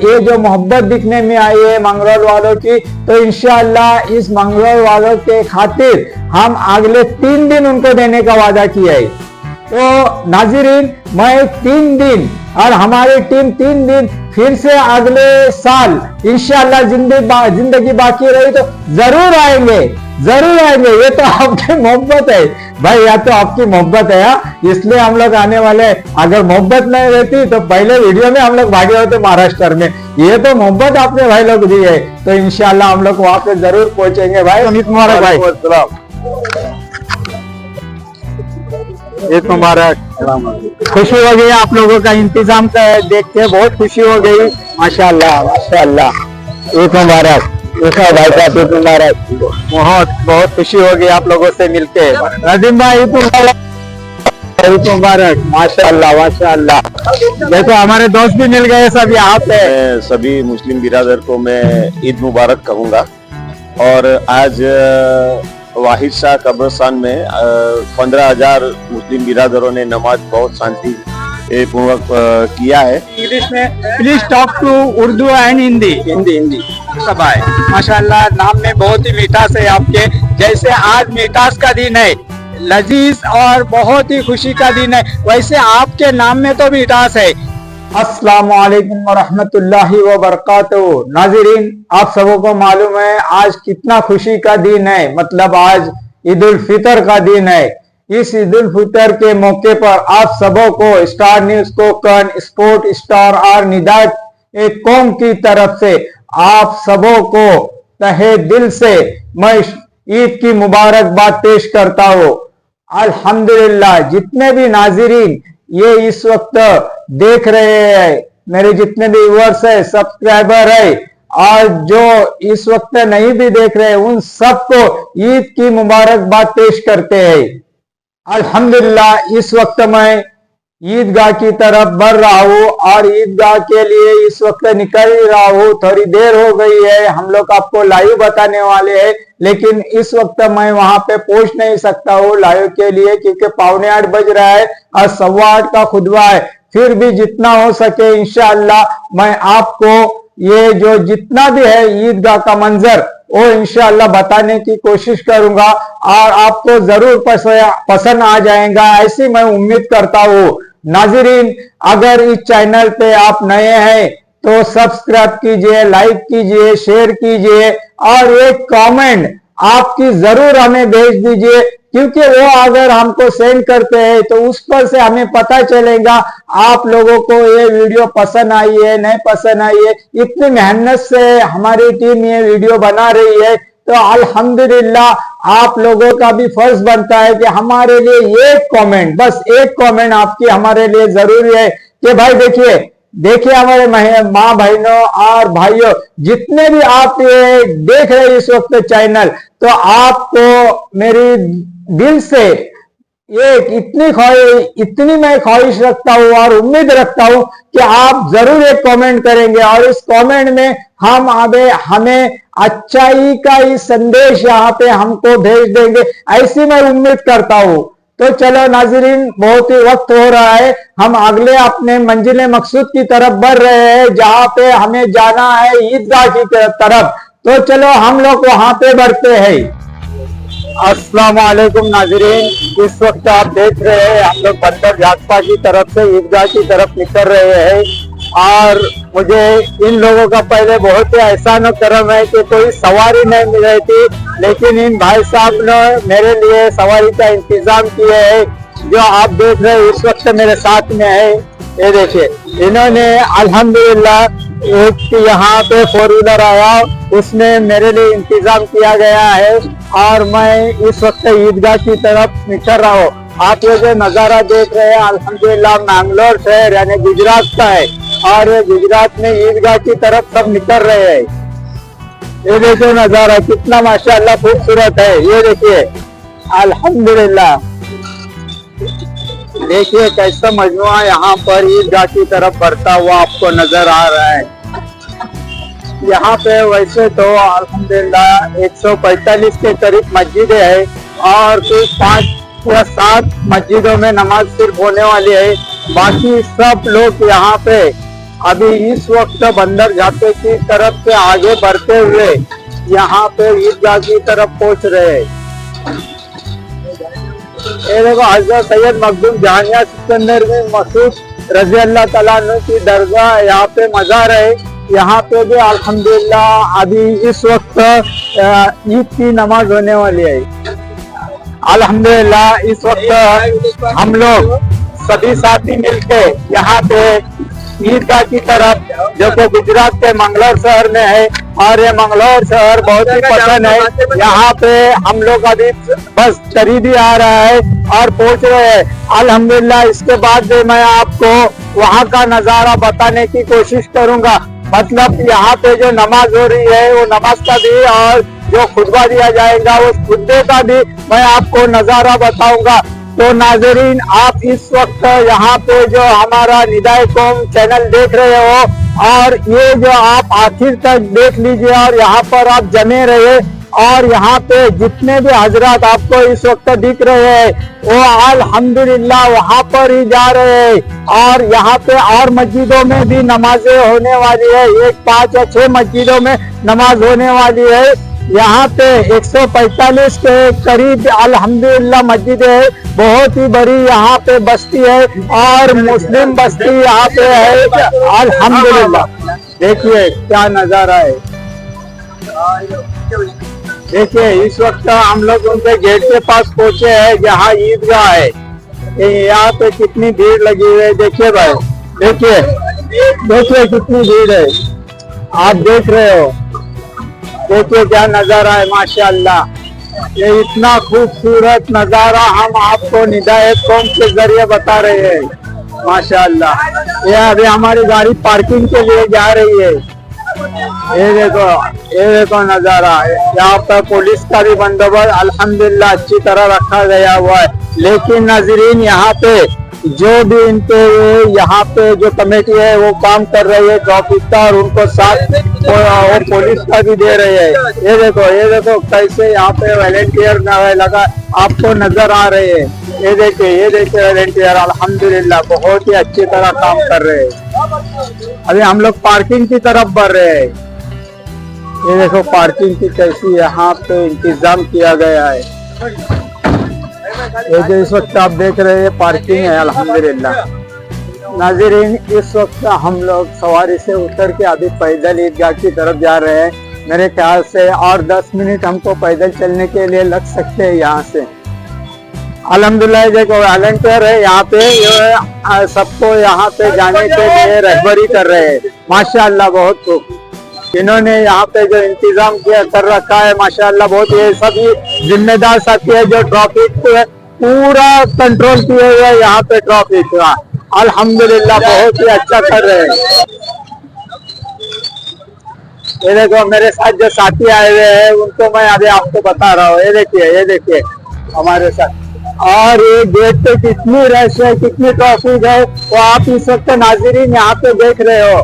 ये जो मोहब्बत दिखने में आई है मंगरौल वालों की, तो इंशाअल्लाह इस मंगरौल वालों के खातिर हम अगले 3 दिन उनको देने का वादा किया है। तो नाज़रीन, मैं 3 दिन और हमारी टीम 3 दिन फिर से अगले साल इंशाअल्लाह जिंदगी बाकी रही तो जरूर आएंगे, जरूर आएंगे। ये तो आपकी मोहब्बत है भाई, या तो आपकी मोहब्बत है, इसलिए हम लोग आने वाले। अगर मोहब्बत नहीं रहती तो पहले वीडियो में हम लोग भागे होते महाराष्ट्र में। ये तो मोहब्बत आपने भाई लोग दी है, तो इंशाअल्लाह हम लोग वहां पे जरूर पहुंचेंगे भाई। अमित मुबारक भाई, ईद मुबारक। खुशी हो गई आप लोगों का इंतजाम देख के, बहुत खुशी हो गई। माशाल्लाह माशाल्लाह, ईद मुबारक। भाई साहब ईद मुबारक। बहुत बहुत खुशी हो गई आप लोगों से मिलके। नदीम भाई ईद मुबारक, ईद मुबारक। माशाल्लाह माशाल्लाह। देखो हमारे दोस्त भी मिल गए सब यहाँ पे। सभी मुस्लिम बिरादर को मैं ईद मुबारक कहूँगा। और आज वाहिद शाह कब्रिस्तान में 15,000 मुस्लिम बिरादरों ने नमाज बहुत शांति पूर्वक किया है। इंग्लिश में please talk to Urdu and Hindi. Hindi सब आए। माशाल्लाह, नाम में बहुत ही मिठास है आपके। जैसे आज मिठास का दिन है, लजीज और बहुत ही खुशी का दिन है, वैसे आपके नाम में तो मिठास है। अस्सलामु अलैकुम वरहमतुल्लाहि वबरकातुहू। नाज़रीन, आप सबों को मालूम है आज कितना खुशी का दिन है, मतलब आज ईद उल फितर का दिन है। इस ईद उल फितर के मौके पर आप सबों को star news Konkan, sport star और निदात एक कौम की तरफ से आप सबों को तहे दिल से मैं ईद की मुबारकबाद पेश करता हूँ। अल्हम्दुलिल्लाह, जितने भी नाज़रीन ये इस वक्त देख रहे हैं, मेरे जितने भी व्यूअर्स है, सब्सक्राइबर है, और जो इस वक्त नहीं भी देख रहे, उन सबको ईद की मुबारकबाद पेश करते हैं। अल्हम्दुलिल्लाह, इस वक्त मैं ईदगाह की तरफ बढ़ रहा हूँ और ईदगाह के लिए इस वक्त निकल रहा हूँ। थोड़ी देर हो गई है, हम लोग आपको लाइव बताने वाले हैं, लेकिन इस वक्त मैं वहां पे पहुंच नहीं सकता हूँ लाइव के लिए, क्योंकि 7:45 बज रहा है और 8:15 का खुतबा है। फिर भी जितना हो सके इंशाअल्लाह मैं आपको ये जो जितना भी है ईदगाह का मंजर वो इंशाअल्लाह बताने की कोशिश करूंगा और आपको जरूर पसंद आ जाएगा, ऐसी मैं उम्मीद करता हूँ। नाज़रीन, अगर इस चैनल पे आप नए हैं तो सब्सक्राइब कीजिए, लाइक कीजिए, शेयर कीजिए और एक कमेंट आपकी जरूर हमें भेज दीजिए, क्योंकि वो अगर हमको सेंड करते हैं तो उस पर से हमें पता चलेगा आप लोगों को ये वीडियो पसंद आई है नहीं पसंद आई है। इतनी मेहनत से हमारी टीम ये वीडियो बना रही है, तो अल्हम्दुलिल्लाह आप लोगों का भी फर्ज बनता है कि हमारे लिए एक कमेंट, बस एक कमेंट आपकी हमारे लिए जरूरी है कि भाई देखिए हमारे माँ बहनों और भाइयों, जितने भी आप ये देख रहे हैं इस वक्त चैनल, तो आपको मेरी दिल से इतनी मैं ख्वाहिश रखता हूँ और उम्मीद रखता हूँ कि आप जरूर एक कमेंट करेंगे और इस कमेंट में हमें अच्छाई का ही संदेश यहाँ पे हमको भेज देंगे, ऐसी मैं उम्मीद करता हूँ। तो चलो नाज़रीन, बहुत ही वक्त हो रहा है, हम अगले अपने मंजिल मकसूद की तरफ बढ़ रहे हैं, जहाँ पे हमें जाना है ईदगाह की तरफ। तो चलो हम लोग वहां पे बढ़ते हैं। अस्सलाम वालेकुम नाज़रीन, इस वक्त आप देख रहे हैं हम लोग बंदर जागपा की तरफ से ईदगाह की तरफ निकल रहे हैं और मुझे इन लोगों का पहले बहुत ही एहसान और करम है कि कोई सवारी नहीं मिल रही थी, लेकिन इन भाई साहब ने मेरे लिए सवारी का इंतजाम किया है, जो आप देख रहे हैं इस वक्त मेरे साथ में है। ये देखिए, इन्होंने अल्हम्दुलिल्लाह एक यहाँ पे 4 व्हीलर आया, उसमें मेरे लिए इंतजाम किया गया है और मैं इस वक्त ईदगाह की तरफ निकल रहा हूँ। आप ये जो नजारा देख रहे हैं अल्हम्दुलिल्लाह मैंगलोर शहर यानी गुजरात का है और गुजरात में ईदगाह की तरफ सब निकल रहे हैं। ये देखिए नजारा कितना माशाअल्लाह खूबसूरत है। ये देखिए अल्हम्दुलिल्लाह, देखिए कैसा मजमुआ यहाँ पर ईदगाह की तरफ बढ़ता हुआ आपको नजर आ रहा है। यहाँ पे वैसे तो अल्हम्दुलिल्लाह 145 के करीब मस्जिदें है और कुछ 5 या 7 मस्जिदों में नमाज सिर्फ होने वाली है, बाकी सब लोग यहाँ पे अभी इस वक्त बंदर घाटे की तरफ से आगे बढ़ते हुए यहाँ पे ईदगाह की तरफ पहुंच रहे हैं। ये देखो हजरत सैयद मखदूम जहानिया सिकंदर बिन मसूद रजी अल्लाह तआला अन्हु की दरगाह यहाँ पे मज़ार है। यहाँ पे भी अल्हम्दुलिल्लाह अभी इस वक्त ईद की नमाज होने वाली है। अल्हम्दुलिल्लाह इस वक्त हम लोग सभी साथी मिलके यहाँ पे ईदगाह की तरफ, जो कि गुजरात के मंगलोर शहर में है और ये मंगलोर शहर बहुत ही पसंद है। यहाँ पे हम लोग अभी बस करीब ही आ रहा है और पहुंच रहे हैं अल्हम्दुलिल्लाह। इसके बाद मैं आपको वहाँ का नजारा बताने की कोशिश करूंगा। मतलब यहाँ पे जो नमाज हो रही है वो नमाज का भी और जो खुतबा दिया जाएगा उस खुतबे का भी मैं आपको नजारा बताऊंगा। तो नाजरीन, आप इस वक्त यहाँ पे जो हमारा निदाए कौम चैनल देख रहे हो और ये जो आप आखिर तक देख लीजिए और यहाँ पर आप जमे रहे और यहाँ पे जितने भी हजरात आपको इस वक्त दिख रहे हैं वो अल्हम्दुलिल्लाह वहाँ पर ही जा रहे हैं। और यहाँ पे और मस्जिदों में भी नमाजें होने वाली है, 5 या 6 मस्जिदों में नमाज होने वाली है। यहाँ पे 145 के करीब अल्हम्दुलिल्लाह मस्जिद है, बहुत ही बड़ी यहाँ पे बस्ती है और मुस्लिम बस्ती यहाँ पे है अल्हम्दुलिल्लाह। देखिए क्या नजारा है। देखिए इस वक्त हम लोग उनके गेट के पास पहुंचे हैं जहाँ ईदगाह है। यहाँ पे कितनी भीड़ लगी हुई है, देखिए भाई, देखिए कितनी भीड़ है, आप देख रहे हो। देखिए क्या नजारा है माशाअल्लाह। ये इतना खूबसूरत नजारा हम आपको निदाए कौम के जरिए बता रहे हैं माशाअल्लाह। ये अभी हमारी गाड़ी पार्किंग के लिए जा रही है। ये देखो नजारा। यहाँ पर पुलिस का भी बंदोबस्त अल्हम्दुलिल्लाह अच्छी तरह रखा गया हुआ है। लेकिन नाजरीन, यहाँ पे जो भी इनके यहाँ पे जो कमेटी है वो काम कर रही है, ट्रैफिक का, और उनको साथ और पुलिस का भी दे रही है। ये देखो कैसे यहाँ पे वॉलेंटियर लगा आपको नजर आ रहे हैं। ये देखिए वॉलेंटियर अल्हम्दुलिल्लाह बहुत ही अच्छी तरह काम कर रहे हैं। अभी हम लोग पार्किंग की तरफ बढ़ रहे हैं। ये देखो पार्किंग की कैसी यहाँ पे इंतजाम किया गया है। ये जो इस वक्त आप देख रहे हैं पार्किंग है अल्हम्दुलिल्लाह। नाज़रीन, इस वक्त हम लोग सवारी से उतर के अभी पैदल ईदगाह की तरफ जा रहे हैं। मेरे ख्याल से और 10 मिनट हमको पैदल चलने के लिए लग सकते हैं यहाँ से। अल्हम्दुलिल्लाह देखो वॉलंटियर है यहाँ पे, सबको यहाँ पे जाने के लिए रहबरी कर रहे हैं माशाअल्लाह। बहुत खूब इन्होंने यहाँ पे जो इंतजाम किया कर रखा है माशाअल्लाह। बहुत ये सभी जिम्मेदार साथी है जो ट्रैफिक पूरा कंट्रोल किए हुए यहाँ पे ट्रैफिक का अल्हम्दुलिल्लाह बहुत ही अच्छा कर रहे हैं। ये देखो मेरे साथ जो साथी आए हुए हैं उनको मैं अभी आपको बता रहा हूँ। ये देखिए हमारे साथ। और ये गेट पे कितनी रश है, कितनी ट्रैफिक है वो आप इस वक्त नाज़रीन यहाँ पे देख रहे हो।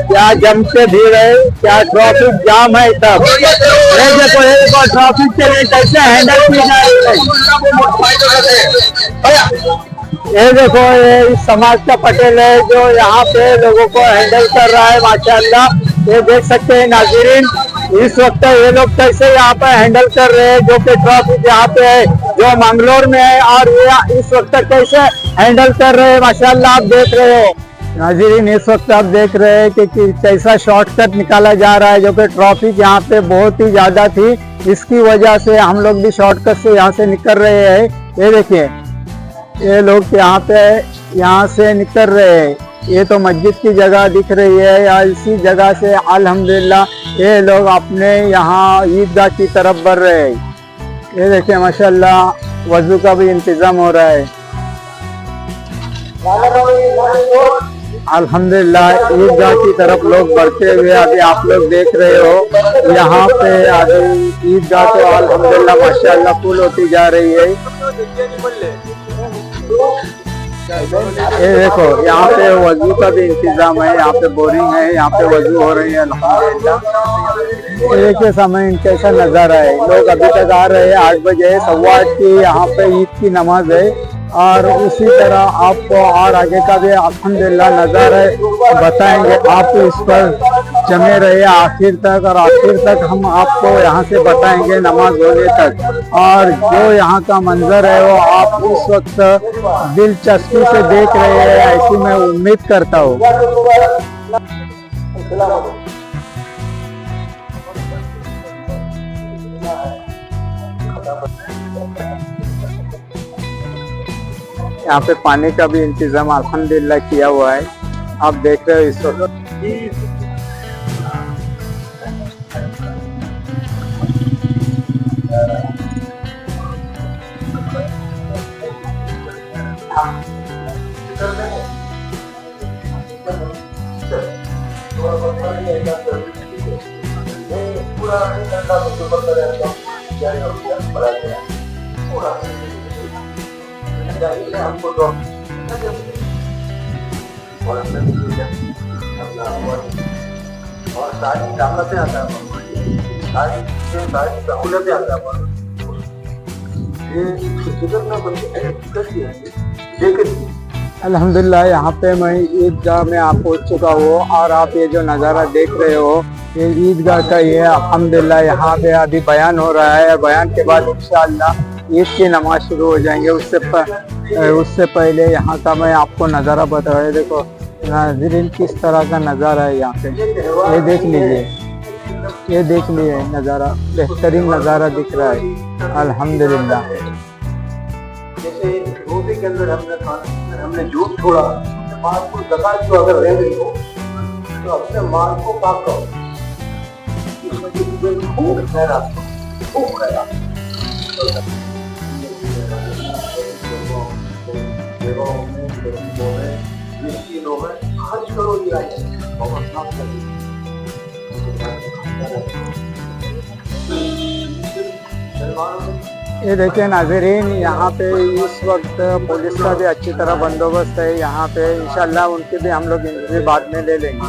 क्या जम के भीड़ है, क्या ट्रैफिक जाम है। तब ये देखो ट्रैफिक के लिए कैसे हैंडल की जा रही है। ये देखो ये समाज का पटेल है जो यहाँ पे लोगों को हैंडल कर रहा है माशाअल्लाह। ये देख सकते हैं नाज़रीन इस वक्त ये लोग कैसे यहाँ पे हैंडल कर रहे हैं जो कि ट्रैफिक यहाँ पे है जो मंगलोर में है, और ये इस वक्त कैसे हैंडल कर रहे हैं माशाअल्लाह। आप देख रहे हो नाज़रीन, इस वक्त आप देख रहे हैं कि कैसा शॉर्टकट निकाला जा रहा है जो कि ट्रैफिक यहाँ पे बहुत ही ज्यादा थी। इसकी वजह से हम लोग भी शॉर्टकट से यहाँ से निकल रहे हैं। ये देखिए ये लोग यहाँ से निकल रहे हैं। ये तो मस्जिद की जगह दिख रही है या इसी जगह से अल्हम्दुलिल्लाह ये लोग अपने यहाँ ईदगाह की तरफ बढ़ रहे हैं। ये देखिए माशाअल्लाह वजू का भी इंतजाम हो रहा है अल्हम्दुलिल्लाह। ईदगाह की तरफ लोग बढ़ते हुए अभी आप लोग देख रहे हो। यहाँ पे अभी ईदगाह तो अल्हम्दुलिल्लाह माशाअल्लाह फुल होती जा रही है। ये देखो यहाँ पे वजू का भी इंतजाम है, यहाँ पे बोरिंग है, यहाँ पे वजू हो रही है अल्हम्दुलिल्लाह। एक के समय कैसा नजारा है। लोग अभी तक आ रहे हैं, 8 बजे 8:15 की यहाँ पे ईद की नमाज है और उसी तरह आपको और आगे का भी अल्हम्दुलिल्लाह नज़ारा बताएंगे। आप इस पर जमे रहे आखिर तक, और आखिर तक हम आपको यहाँ से बताएंगे नमाज होने तक। और जो यहाँ का मंजर है वो आप इस वक्त दिलचस्पी से देख रहे हैं, ऐसी मैं उम्मीद करता हूँ। यहाँ पे पानी का भी इंतजाम अल्हम्दुलिल्लाह किया हुआ है, आप देख रहे हो इस वक्त। हमको तो और सारी ताकतें आता है, सारी सहूलतें आता है। ये फिक्र ना करिए, लेकिन अल्हम्दुलिल्लाह यहाँ पे मैं ईदगाह में आप पहुँच चुका हूँ, और आप ये जो नज़ारा देख रहे हो ये ईदगाह का ये अल्हम्दुलिल्लाह यहाँ पे अभी बयान हो रहा है। बयान के बाद इंशाअल्लाह ईद की नमाज शुरू हो जाएंगे। उससे पहले यहाँ का मैं आपको नज़ारा बताया। देखो नाज़रीन किस तरह का नज़ारा है यहाँ पे, ये देख लीजिए, ये देख लीजिए नज़ारा, बेहतरीन नज़ारा दिख रहा है अल्हम्दुलिल्लाह। जैसे रोजे के अंदर हमने झूठ छोड़ा, माल को ज़कात जो अगर रह गई हो तो अपने माल को पाक करो, खूब खैरात, खूब खैरात। ये देखिए नाज़रीन, यहाँ पे इस वक्त पुलिस का भी अच्छी तरह बंदोबस्त है यहाँ पे। इंशाल्लाह उनके भी हम लोग इंटरव्यू बाद में ले लेंगे।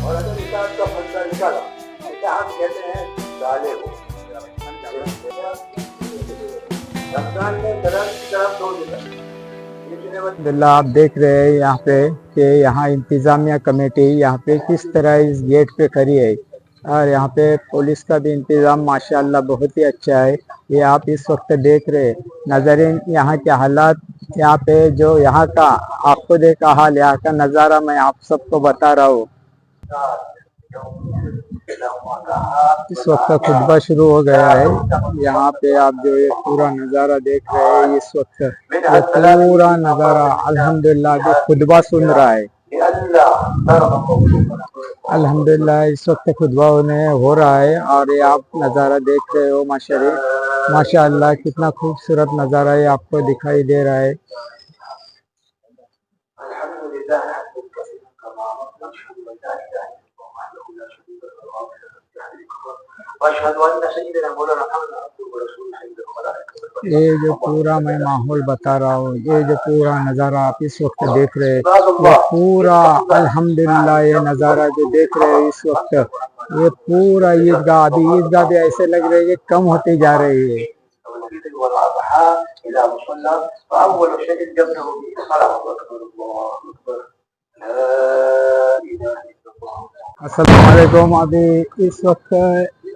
और अगर इताअत का फैसला निकाला, इताअत कहते हैं साले हो। रमजान में दरार की तरफ दो दिन आप देख रहे हैं यहाँ पे कि यहाँ इंतजामिया कमेटी यहाँ पे किस तरह इस गेट पे खड़ी है, और यहाँ पे पुलिस का भी इंतज़ाम माशाअल्लाह बहुत ही अच्छा है। ये आप इस वक्त देख रहे हैं नाज़रीन यहाँ के हालात, यहाँ पे जो यहाँ का आपको देखा हाल, यहाँ का नज़ारा मैं आप सबको बता रहा हूँ। इस वक्त खुतबा शुरू हो गया है। यहाँ पे आप जो ये पूरा नज़ारा देख रहे हैं इस वक्त, ये पूरा नज़ारा अल्हम्दुलिल्लाह जो खुतबा सुन रहा है। अल्हम्दुलिल्लाह इस वक्त खुतबा हो रहा है, और ये आप नज़ारा देख रहे हो माशाअल्लाह कितना खूबसूरत नज़ारा ये आपको दिखाई दे रहा है। ये जो पूरा मैं माहौल बता रहा हूँ, ये जो पूरा नज़ारा आप इस वक्त देख रहे हैं, ये पूरा अल्हम्दुलिल्लाह ये नज़ारा जो देख रहे हैं इस वक्त, ये पूरा ईदगाह, अभी ईदगाह भी ऐसे लग रही है कि कम होती जा रही है। अस्सलाम वालेकुम। अभी इस वक्त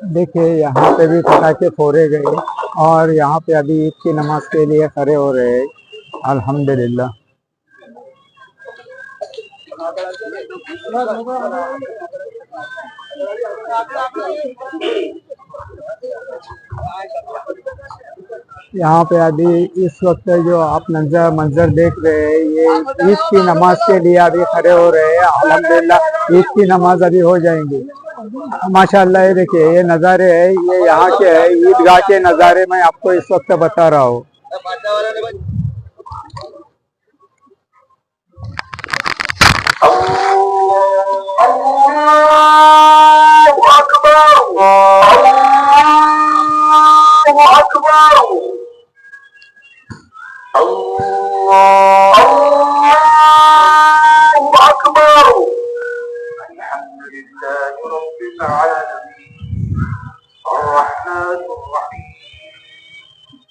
देखिए यहाँ पे भी पटाखे फोड़े गए, और यहाँ पे अभी ईद की नमाज के लिए खड़े हो रहे हैं अल्हम्दुलिल्लाह। यहाँ पे अभी इस वक्त जो आप मंजर देख रहे हैं, ये ईद की नमाज के लिए अभी खड़े हो रहे हैं अल्हम्दुलिल्लाह। ईद की नमाज अभी हो जाएंगी माशाअल्लाह। ये देखिए ये नज़ारे है, ये यहाँ के है ईदगाह के नज़ारे मैं आपको इस वक्त बता रहा हूँ। अल्लाहु अकबर।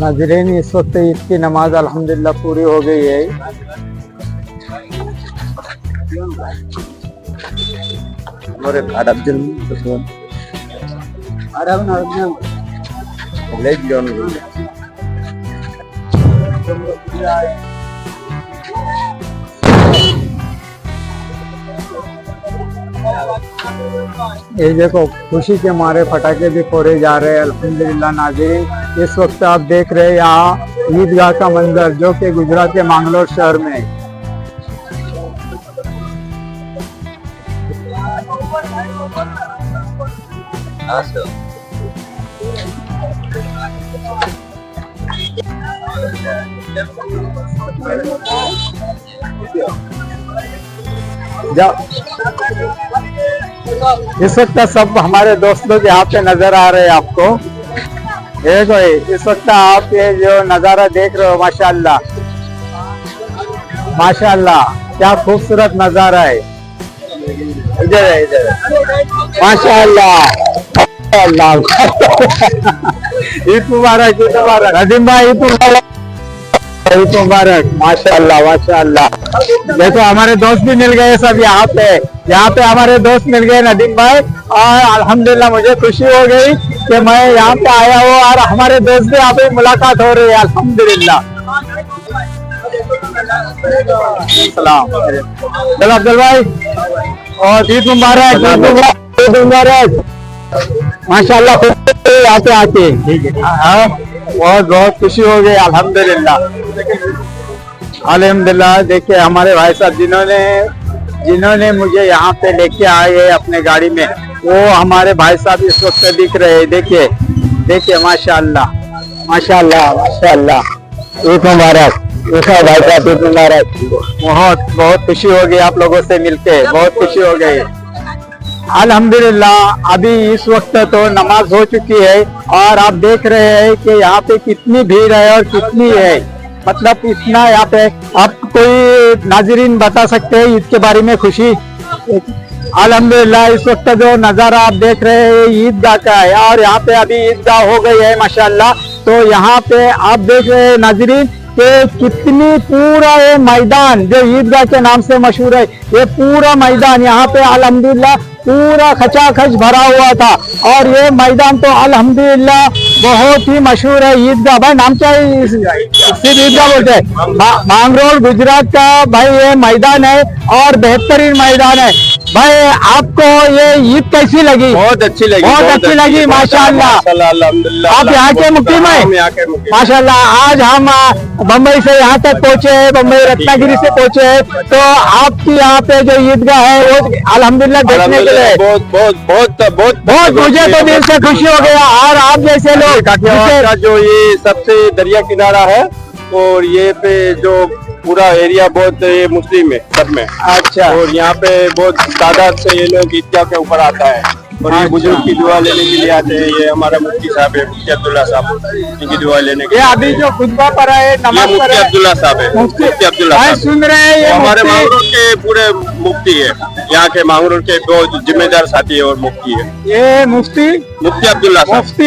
नाज़रीन, इस वक्त ईद की नमाज अल्हम्दुलिल्लाह पूरी हो गई है। ये देखो, खुशी के मारे फटाके भी फोड़े जा रहे हैं अल्हम्दुलिल्लाह। नाज़रीन, इस वक्त आप देख रहे हैं यहाँ ईदगाह का मंजर, जो कि गुजरात के मैंगलोर शहर में है। इस वक्त सब हमारे दोस्त लोग यहाँ पे नजर आ रहे हैं आपको। देखो, इस वक्त आप ये जो नजारा देख रहे हो, माशाअल्लाह माशाअल्लाह, क्या खूबसूरत नजारा है। इधर है, इधर माशाअल्लाह अल्लाह। ईद मुबारक, ईद मुबारक नदीम भाई, ईद मुबारक, ईद मुबारक। माशाअल्लाह माशाअल्लाह। देखो, हमारे दोस्त भी मिल गए सब यहाँ पे हमारे दोस्त मिल गए नदीम भाई, और अल्हम्दुलिल्लाह मुझे खुशी हो गई कि मैं यहाँ पे आया हूँ और हमारे दोस्त भी यहाँ पे मुलाकात हो रही है अल्हम्दुलिल्लाह। सलाम चलो अब्दुल भाई, और ईद मुबारक, ईद मुबारक। माशाअल्लाह यहाँ पे आके बहुत बहुत खुशी हो गई अल्हम्दुलिल्लाह अल्हम्दुलिल्लाह। देखिए, हमारे भाई साहब जिन्होंने मुझे यहाँ पे लेके आए अपने गाड़ी में, वो हमारे भाई साहब इस वक्त दिख रहे हैं। देखिए माशाअल्लाह माशाअल्लाह माशाअल्लाह। ईद मुबारक भाई साहब, ईद मुबारक। बहुत बहुत खुशी हो गई आप लोगों से मिलके, बहुत खुशी हो गई अल्हम्दुलिल्लाह। अभी इस वक्त तो नमाज हो चुकी है और आप देख रहे हैं कि यहाँ पे कितनी भीड़ है और कितनी है, मतलब इतना यहाँ पे। आप कोई नाज़रीन बता सकते हैं ईद के बारे में खुशी? अल्हम्दुलिल्लाह, इस वक्त जो नज़ारा आप देख रहे हैं ईदगाह का है, और यहाँ पे अभी ईदगाह हो गई है माशाअल्लाह। तो यहाँ पे आप देख रहे हैं नाज़रीन कि कितनी पूरा ये मैदान जो ईदगाह के नाम से मशहूर है, ये पूरा मैदान यहाँ पे अल्हम्दुलिल्लाह पूरा खचाखच भरा हुआ था। और ये मैदान तो अल्हम्दुलिल्लाह बहुत ही मशहूर है ईदगाह। भाई नाम क्या है? सिर्फ ईदगाह बोलते हैं। मांगरोल गुजरात का भाई ये मैदान है और बेहतरीन मैदान है। भाई आपको ये ईद कैसी लगी? बहुत अच्छी लगी, बहुत अच्छी लगी माशाअल्लाह। आप यहाँ के मुकीम है? माशाअल्लाह। आज हम बम्बई से यहाँ तक पहुँचे, बम्बई रत्नागिरी से पहुँचे, तो आपकी यहाँ पे जो ईदगाह है वो अल्हम्दुलिल्लाह देखने के लिए बहुत मुझे तो दिल से खुशी हो गया। और आप जैसे लोग का जो ये सबसे दरिया किनारा है, और ये पे जो पूरा एरिया बहुत ये मुस्लिम है सब में। अच्छा। और यहाँ पे बहुत तादाद से ये लोग ईदगाह के ऊपर आता है, और ये बुजुर्ग की दुआ लेने के लिए आते हैं। ये हमारा मुफ्ती साहब है, मुफ्ती अब्दुल्ला साहब, इनकी दुआ लेने के लिए। अभी जो खुतबा पढ़ा है, नमाज मुफ्ती अब्दुल्ला साहब है, मुफ्ती अब्दुल्ला साहब सुन रहे हैं, ये हमारे मांगरोल के पूरे मुफ्ती है, यहाँ के मांगरोल के बहुत जिम्मेदार साथी है और मुफ्ती है। ये मुफ्ती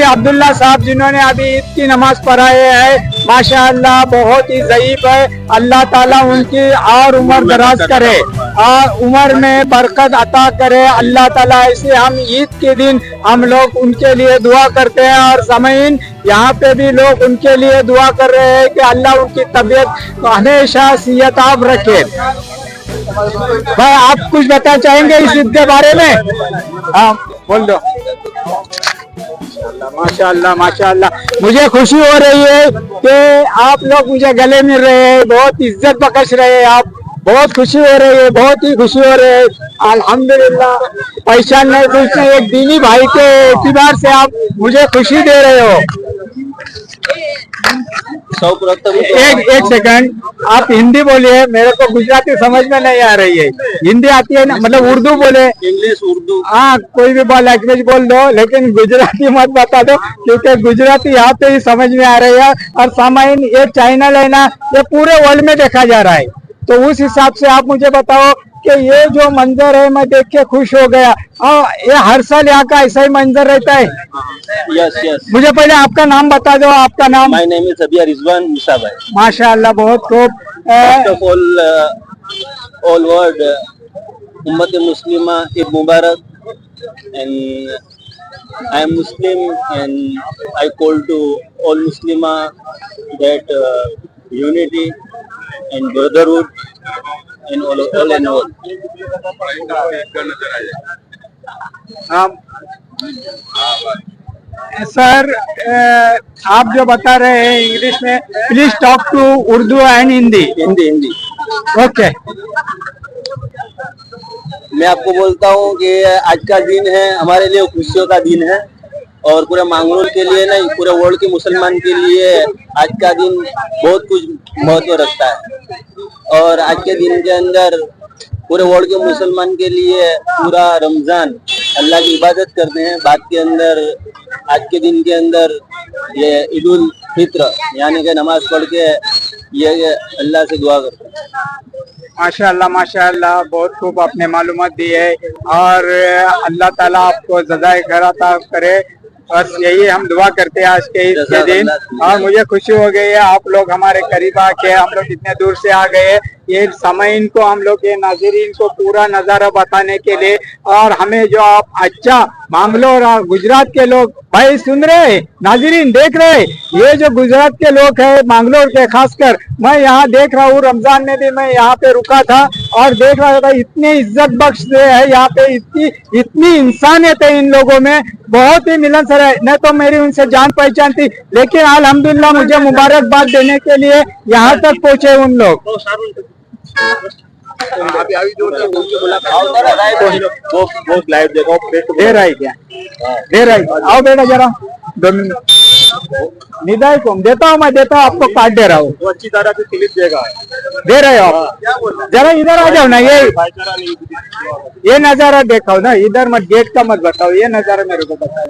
अब्दुल्ला साहब जिन्होंने अभी ईद की नमाज पढ़ाए है माशाअल्लाह बहुत ही ज़ईफ है। अल्लाह ताला उनकी और उम्र दराज करे और उम्र में बरकत अता करे अल्लाह ताला। ऐसे हम ईद के दिन हम लोग उनके लिए दुआ करते हैं और सामीन यहाँ पे भी लोग उनके लिए दुआ कर रहे हैं कि अल्लाह उनकी तबीयत हमेशा सेहताब रखे। भाई आप कुछ बताना चाहेंगे इस ईद के बारे में? हाँ बोल दो। माशाअल्लाह माशाअल्लाह मुझे खुशी हो रही है कि आप लोग मुझे गले मिल रहे हैं, बहुत इज्जत बख्श रहे हैं आप, बहुत खुशी हो रही है, बहुत ही खुशी हो रही है। अल्हम्दुलिल्लाह पहचान नहीं कुछ नहीं, एक दीनी भाई के एतबार से आप मुझे खुशी दे रहे हो। एक सेकंड आप हिंदी बोलिए, मेरे को गुजराती समझ में नहीं आ रही है। हिंदी आती है ना, मतलब उर्दू बोले, इंग्लिश उर्दू हाँ कोई भी लैंग्वेज बोल दो, लेकिन गुजराती मत बता दो क्योंकि गुजराती यहाँ पे ही समझ में आ रही है। और सामाइन ये चैनल है ना, ये पूरे वर्ल्ड में देखा जा रहा है, तो उस हिसाब से आप मुझे बताओ कि ये जो मंजर है मैं देख के खुश हो गया। और ये हर साल यहाँ का ऐसा ही मंजर रहता है? Yes yes. मुझे पहले आपका नाम बता दो। आपका नाम? माय नेम इज अबिया रिजवान मुसा भाई। माशाअल्लाह बहुत खूब। फर्स्ट ऑफ ऑल वर्ल्ड उम्मत मुस्लिमा ईद मुबारक and I am Muslim and I call to all Muslima that unity and brotherhood and all and all. Sir आप जो बता रहे हैं इंग्लिश में, please talk to Urdu and Hindi. Hindi okay. मैं आपको बोलता हूँ कि आज का दिन है हमारे लिए खुशियों का दिन है और पूरे मांगरोल के लिए नहीं, पूरे वर्ल्ड के मुसलमान के लिए आज का दिन बहुत कुछ महत्व रखता है। और आज के दिन के अंदर पूरे वर्ल्ड के मुसलमान के लिए पूरा रमजान अल्लाह की इबादत करते हैं। बाद के अंदर आज के दिन के अंदर ये ईद उल फित्र यानी कि नमाज पढ़ के ये अल्लाह से दुआ करते हैं। माशाअल्लाह माशाअल्लाह बहुत खूब आपने मालूमात दी है और अल्लाह ताला आपको जज़ाए खैर अता करे। बस यही हम दुआ करते हैं आज के इस के दिन। और मुझे खुशी हो गई है आप लोग हमारे करीब आके, हम लोग इतने दूर से आ गए ये सामाइन को, हम लोग ये नाज़रीन को पूरा नज़ारा बताने के लिए। और हमें जो आप अच्छा मांगलोर और गुजरात के लोग भाई सुन रहे, नाज़रीन देख रहे, ये जो गुजरात के लोग हैं मांगलोर के खासकर, मैं यहाँ देख रहा हूँ रमजान में भी मैं यहाँ पे रुका था और देख रहा था इतनी इज्जत बख्श है यहाँ पे, इतनी इंसानियत है इन लोगों में, बहुत ही मिलनसार है। न तो मेरी उनसे जान पहचान थी, लेकिन अल्हम्दुलिल्लाह मुझे मुबारकबाद देने के लिए यहाँ तक पहुँचे उन लोग। दे रहा है क्या? दे रहा है, आओ बेटा जरा 2 मिनट निदाई को देता हूँ, मैं देता हूँ आपको, कार्ड दे रहा हूँ, अच्छी तरह से क्लिप देगा, दे रहे हो आप, जरा इधर आ जाओ ना। ये नजारा देखो ना, इधर मत, गेट का मत बताओ, ये नजारा मेरे को बताओ,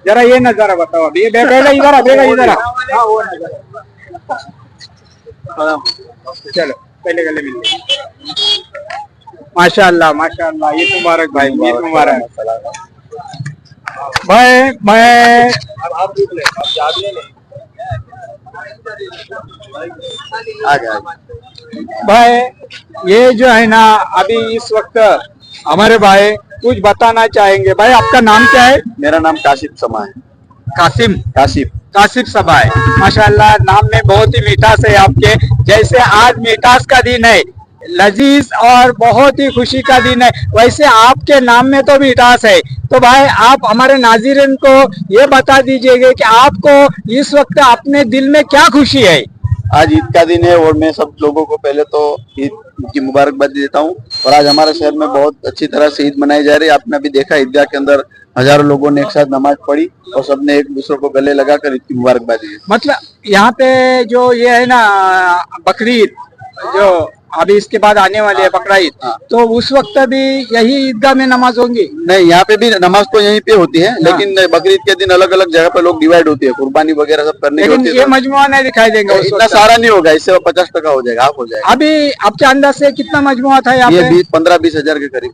जरा ये नजारा बताओ। अभी ये बेटा इधर आ, बेटा इधर आ, वो नजारा। चलो पहले गले मिलते। माशाअल्लाह माशाअल्लाह, ईद मुबारक भाई, ईद मुबारक भाई। मैं भाई ये जो है ना अभी इस वक्त हमारे भाई कुछ बताना चाहेंगे। भाई आपका नाम क्या है? मेरा नाम काशिफ समा है। कासिफ सबा है। माशाअल्लाह नाम में बहुत ही मिठास है आपके, जैसे आज मिठास का दिन है, लजीज और बहुत ही खुशी का दिन है, वैसे आपके नाम में तो मिठास है। तो भाई आप हमारे नाज़रीन को ये बता दीजिएगा कि आपको इस वक्त अपने दिल में क्या खुशी है? आज ईद का दिन है और मैं सब लोगों को पहले तो ईद की मुबारकबाद देता हूँ। और आज हमारे शहर में बहुत अच्छी तरह से ईद मनाई जा रही है। आपने अभी देखा ईदगाह के अंदर हजारों लोगों ने एक साथ नमाज पढ़ी और सबने एक दूसरे को गले लगाकर ईद की मुबारकबाद दी। मतलब यहाँ पे जो ये है ना बकरीद, जो अभी इसके बाद आने वाली है बकरा ईद, तो उस वक्त भी यही ईदगाह में नमाज होंगी? नहीं, यहाँ पे भी नमाज तो यहीं पे होती है, लेकिन बकरीद के दिन अलग अलग जगह पे लोग डिवाइड होती है, कुर्बानी वगैरह सब करने की होती है। ये मजमुआ नहीं दिखाई देंगे, इतना सारा नहीं होगा, इससे 50% हो जाएगा, हाफ हो जाएगा। अभी आपके अंदाज से कितना मजमुआ था यहाँ पे? 15-20 हजार के करीब।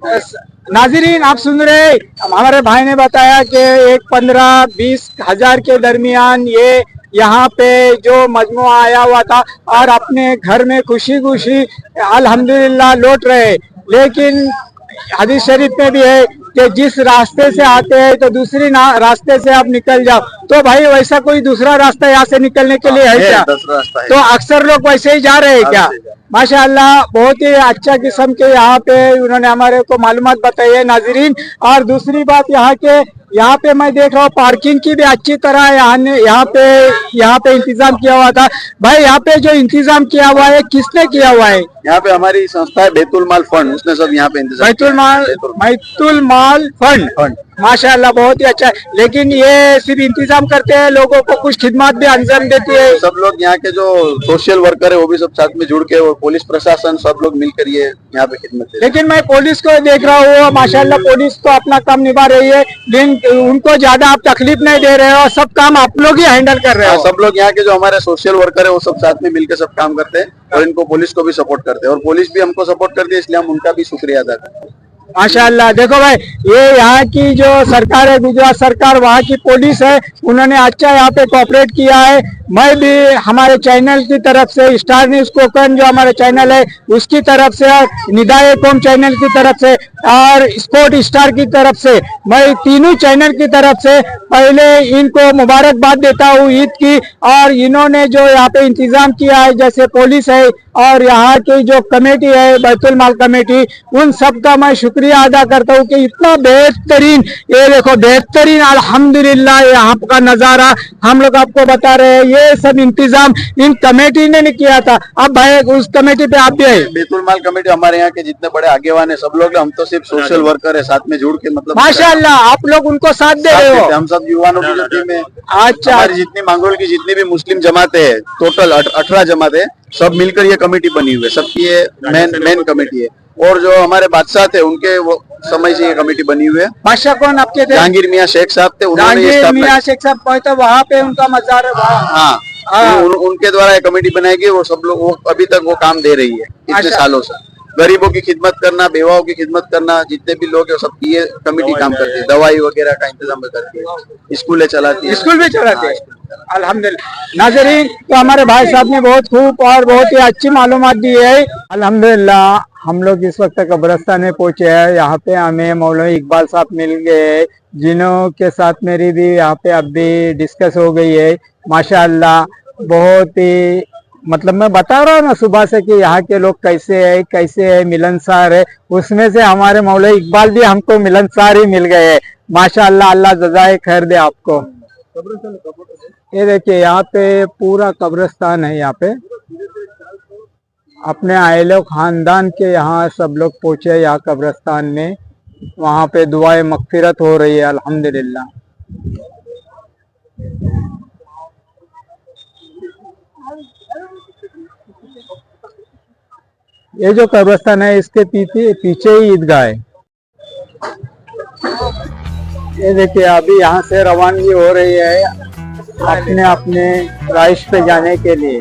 नाज़रीन आप सुन रहे, हमारे भाई ने बताया कि एक 15-20 हजार के दरमियान ये यहाँ पे जो मजमुआ आया हुआ था और अपने घर में खुशी खुशी अल्हम्दुलिल्लाह लौट रहे। लेकिन हदीस शरीफ में भी है कि जिस रास्ते से आते हैं तो दूसरी रास्ते से आप निकल जाओ। तो भाई वैसा कोई दूसरा रास्ता यहाँ से निकलने के लिए है क्या? तो अक्सर लोग वैसे ही जा रहे हैं क्या? माशाअल्लाह बहुत ही अच्छा किस्म के यहाँ पे उन्होंने हमारे को मालूमात बताई है नाजरीन। और दूसरी बात यहाँ पे मैं देख रहा हूँ पार्किंग की भी अच्छी तरह यहाँ पे इंतजाम किया हुआ था। भाई यहाँ पे जो इंतजाम किया हुआ है किसने किया हुआ है? यहाँ पे हमारी संस्था है बैतुल माल फंड, उसने सब यहाँ पे इंतजाम बैतुल माल फंड माशाअल्लाह बहुत ही अच्छा है। लेकिन ये सिर्फ इंतजाम करते हैं, लोगों को कुछ खिदमत भी अंजाम देती है। सब लोग यहाँ के जो सोशल वर्कर है वो भी सब साथ में जुड़ के और पुलिस प्रशासन सब लोग मिलकर ये यहाँ पे खिदमत देते हैं। लेकिन मैं पुलिस को देख रहा हूँ माशाअल्लाह पुलिस तो अपना काम निभा रही है, लेकिन उनको ज्यादा आप तकलीफ नहीं दे रहे हो, सब काम आप लोग ही हैंडल कर रहे हो। सब लोग यहाँ के जो हमारे सोशल वर्कर है वो सब साथ में मिलकर सब काम करते हैं और इनको पुलिस को भी सपोर्ट करते हैं और पुलिस भी हमको सपोर्ट करती है, इसलिए हम उनका भी शुक्रिया अदा करते हैं। माशाअल्लाह देखो भाई ये यहाँ की जो सरकार है गुजरात सरकार, वहाँ की पुलिस है, उन्होंने अच्छा यहाँ पे कोऑपरेट किया है। मैं भी हमारे चैनल की तरफ से स्टार न्यूज कोकण जो हमारे चैनल है उसकी तरफ से और निदाए कौम चैनल की तरफ से और स्पोर्ट स्टार की तरफ से मैं तीनों चैनल की तरफ से पहले इनको मुबारकबाद देता हूँ ईद की। और इन्होंने जो यहाँ पे इंतजाम किया है जैसे पुलिस है और यहाँ की जो कमेटी है बैतुल माल कमेटी, उन सब का मैं शुक्रिया अदा करता हूँ कि इतना बेहतरीन, ये देखो बेहतरीन अल्हम्दुलिल्लाह यहाँ का नजारा हम लोग आपको बता रहे हैं। ये सब इंतजाम इन कमेटी ने नहीं किया था। अब भाई उस कमेटी पे आप भी है? बैतुल माल कमेटी हमारे यहाँ के जितने बड़े आगेवान है सब लोग, हम तो सिर्फ सोशल वर्कर है, साथ में जुड़ के मतलब माशाअल्लाह आप लोग उनको साथ दे रहे हो। हम सब युवाओं की जो टीम है, अच्छा हमारी जितनी मांगरोल की जितनी भी मुस्लिम जमातें है, टोटल 18 जमातें सब मिलकर ये कमेटी बनी हुई है, सबकी ये मेन कमेटी है। और जो हमारे बादशाह थे उनके वो समय से ये कमेटी बनी हुई है। बादशाह कौन आपके थे? जहांगीर मियाँ शेख साहब थे, जहांगीर मियाँ शेख साहब तो वहाँ पे उनका मजार है। हाँ, उनके द्वारा ये कमेटी बनाई गई, वो सब लोग वो अभी तक वो काम दे रही है इतने सालों से। गरीबों की खिदमत करना, बेवाओं की खिदमत करना, जितने भी लोग है सबकी ये कमेटी काम करती है, दवाई वगैरह का इंतजाम करती है, स्कूलें चलाती है, स्कूल भी चलाते हैं अल्हम्दुलिल्लाह। नाज़रीन तो हमारे भाई साहब ने बहुत खूब और बहुत ही अच्छी मालूमात दी है अल्हम्दुलिल्लाह। हम लोग इस वक्त कब्रिस्तान में पहुंचे हैं, यहाँ पे हमें मौलवी इकबाल साहब मिल गए जिन्हों के साथ मेरी भी यहाँ पे अब भी डिस्कस हो गई है। माशाअल्लाह बहुत ही मतलब मैं बता रहा हूँ ना सुबह से कि यहाँ के लोग कैसे है मिलनसार है, उसमें से हमारे मौलवी इकबाल भी हमको मिलनसार ही मिल गए हैं। माशाअल्लाह अल्लाह जज़ाए खैर दे आपको। ये देखिए यहाँ पे पूरा कब्रिस्तान है, यहाँ पे अपने आइलो खानदान के यहाँ सब लोग पहुंचे यहाँ कब्रिस्तान में, वहाँ पे दुआए मगफिरत हो रही है अल्हम्दुलिल्लाह। ये जो कब्रिस्तान है इसके पीछे ही ईदगाह है। ये देखिए अभी यहाँ से रवानगी हो रही है अपने अपने राइश पे जाने के लिए।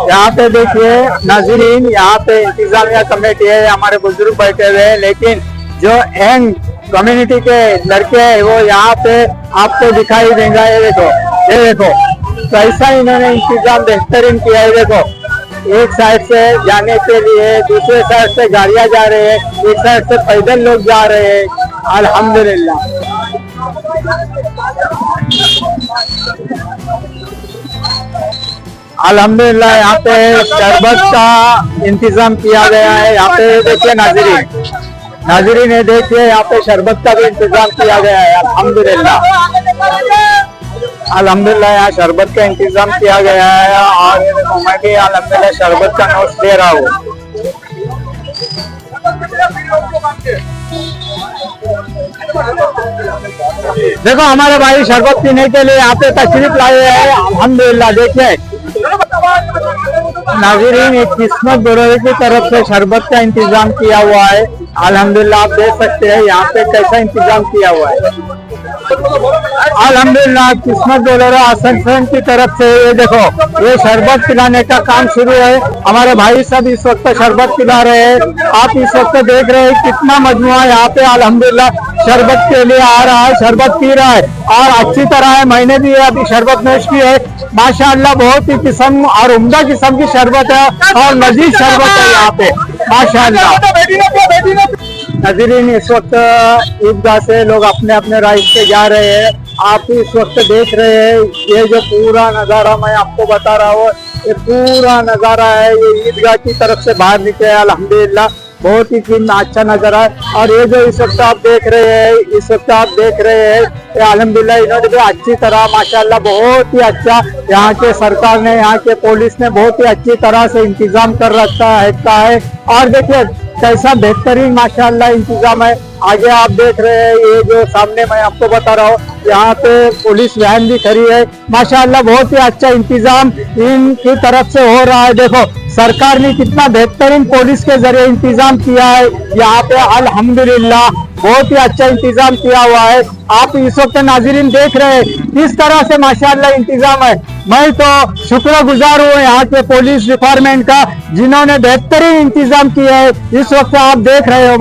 यहाँ पे देखिए नाज़रीन, यहाँ पे इंतजामिया कमेटी है, हमारे बुजुर्ग बैठे हुए हैं, लेकिन जो यंग कम्युनिटी के लड़के हैं वो यहाँ पे आपको दिखाई देगा। ये देखो कैसा इन्होंने इंतजाम बेहतरीन किया है। देखो एक साइड से जाने के लिए, दूसरे साइड से गाड़ियां जा रहे हैं, एक साइड से पैदल लोग जा रहे हैं अल्हम्दुलिल्लाह। अल्हम्दुलिल्लाह यहाँ पे शरबत का इंतजाम किया गया है। यहाँ पे देखिए नाज़रीन ये देखिए यहाँ पे शरबत का भी इंतजाम किया गया है अल्हम्दुलिल्लाह। यहाँ शरबत का इंतजाम किया गया है और मैं भी अल्हम्दुलिल्लाह शरबत का नोट दे रहा हूँ। देखो हमारे भाई शरबत पीने के लिए यहाँ पे तशरीफ लाए हैं अल्हम्दुलिल्लाह। देखिए नाज़रीन एक किस्मत बरोए की तरफ से शरबत का इंतजाम किया हुआ है अल्हम्दुलिल्लाह। आप देख सकते हैं यहाँ पे कैसा इंतजाम किया हुआ है। अल्हम्दुलिल्लाह किस्मत बोलेरो आसनसन की तरफ से ये देखो ये शरबत पिलाने का काम शुरू है। हमारे भाई सब इस वक्त शरबत पिला रहे हैं। आप इस वक्त देख रहे हैं कितना मजमुआ यहाँ पे अल्हम्दुलिल्लाह शरबत के लिए आ रहा है, शरबत पी रहा है और अच्छी तरह है। मैंने भी अभी शरबत नोश की है। माशाअल्लाह बहुत ही किस्म और उम्दा किस्म की शरबत है और लजीज शरबत है यहाँ पे माशाअल्लाह। नाज़रीन इस वक्त ईदगाह से लोग अपने अपने राइड पे जा रहे हैं। आप इस वक्त देख रहे हैं ये जो पूरा नज़ारा मैं आपको बता रहा हूँ, ये पूरा नज़ारा है ये ईदगाह की तरफ से बाहर निकले अल्हम्दुलिल्लाह बहुत ही अच्छा नज़ारा है। और ये जो इस वक्त आप देख रहे हैं ये अल्हम्दुलिल्लाह इन्होंने भी अच्छी तरह माशाअल्लाह बहुत ही अच्छा यहाँ के सरकार ने यहाँ के पुलिस ने बहुत ही अच्छी तरह से इंतजाम कर रखा है। और देखिए कैसा बेहतरीन माशाअल्लाह इंतजाम है। आगे आप देख रहे हैं ये जो सामने मैं आपको बता रहा हूँ यहाँ पे पुलिस वैन भी खड़ी है माशाअल्लाह बहुत ही अच्छा इंतजाम इनकी तरफ से हो रहा है। देखो सरकार ने कितना बेहतरीन पुलिस के जरिए इंतजाम किया है यहाँ पे अल्हम्दुलिल्लाह बहुत ही अच्छा इंतजाम किया हुआ है। आप इस वक्त नाज़रीन देख रहे हैं किस तरह से माशाअल्लाह इंतजाम है। मैं तो शुक्रगुजार हूँ यहाँ के पुलिस डिपार्टमेंट का जिन्होंने बेहतरीन इंतजाम किया है। इस वक्त आप देख रहे हो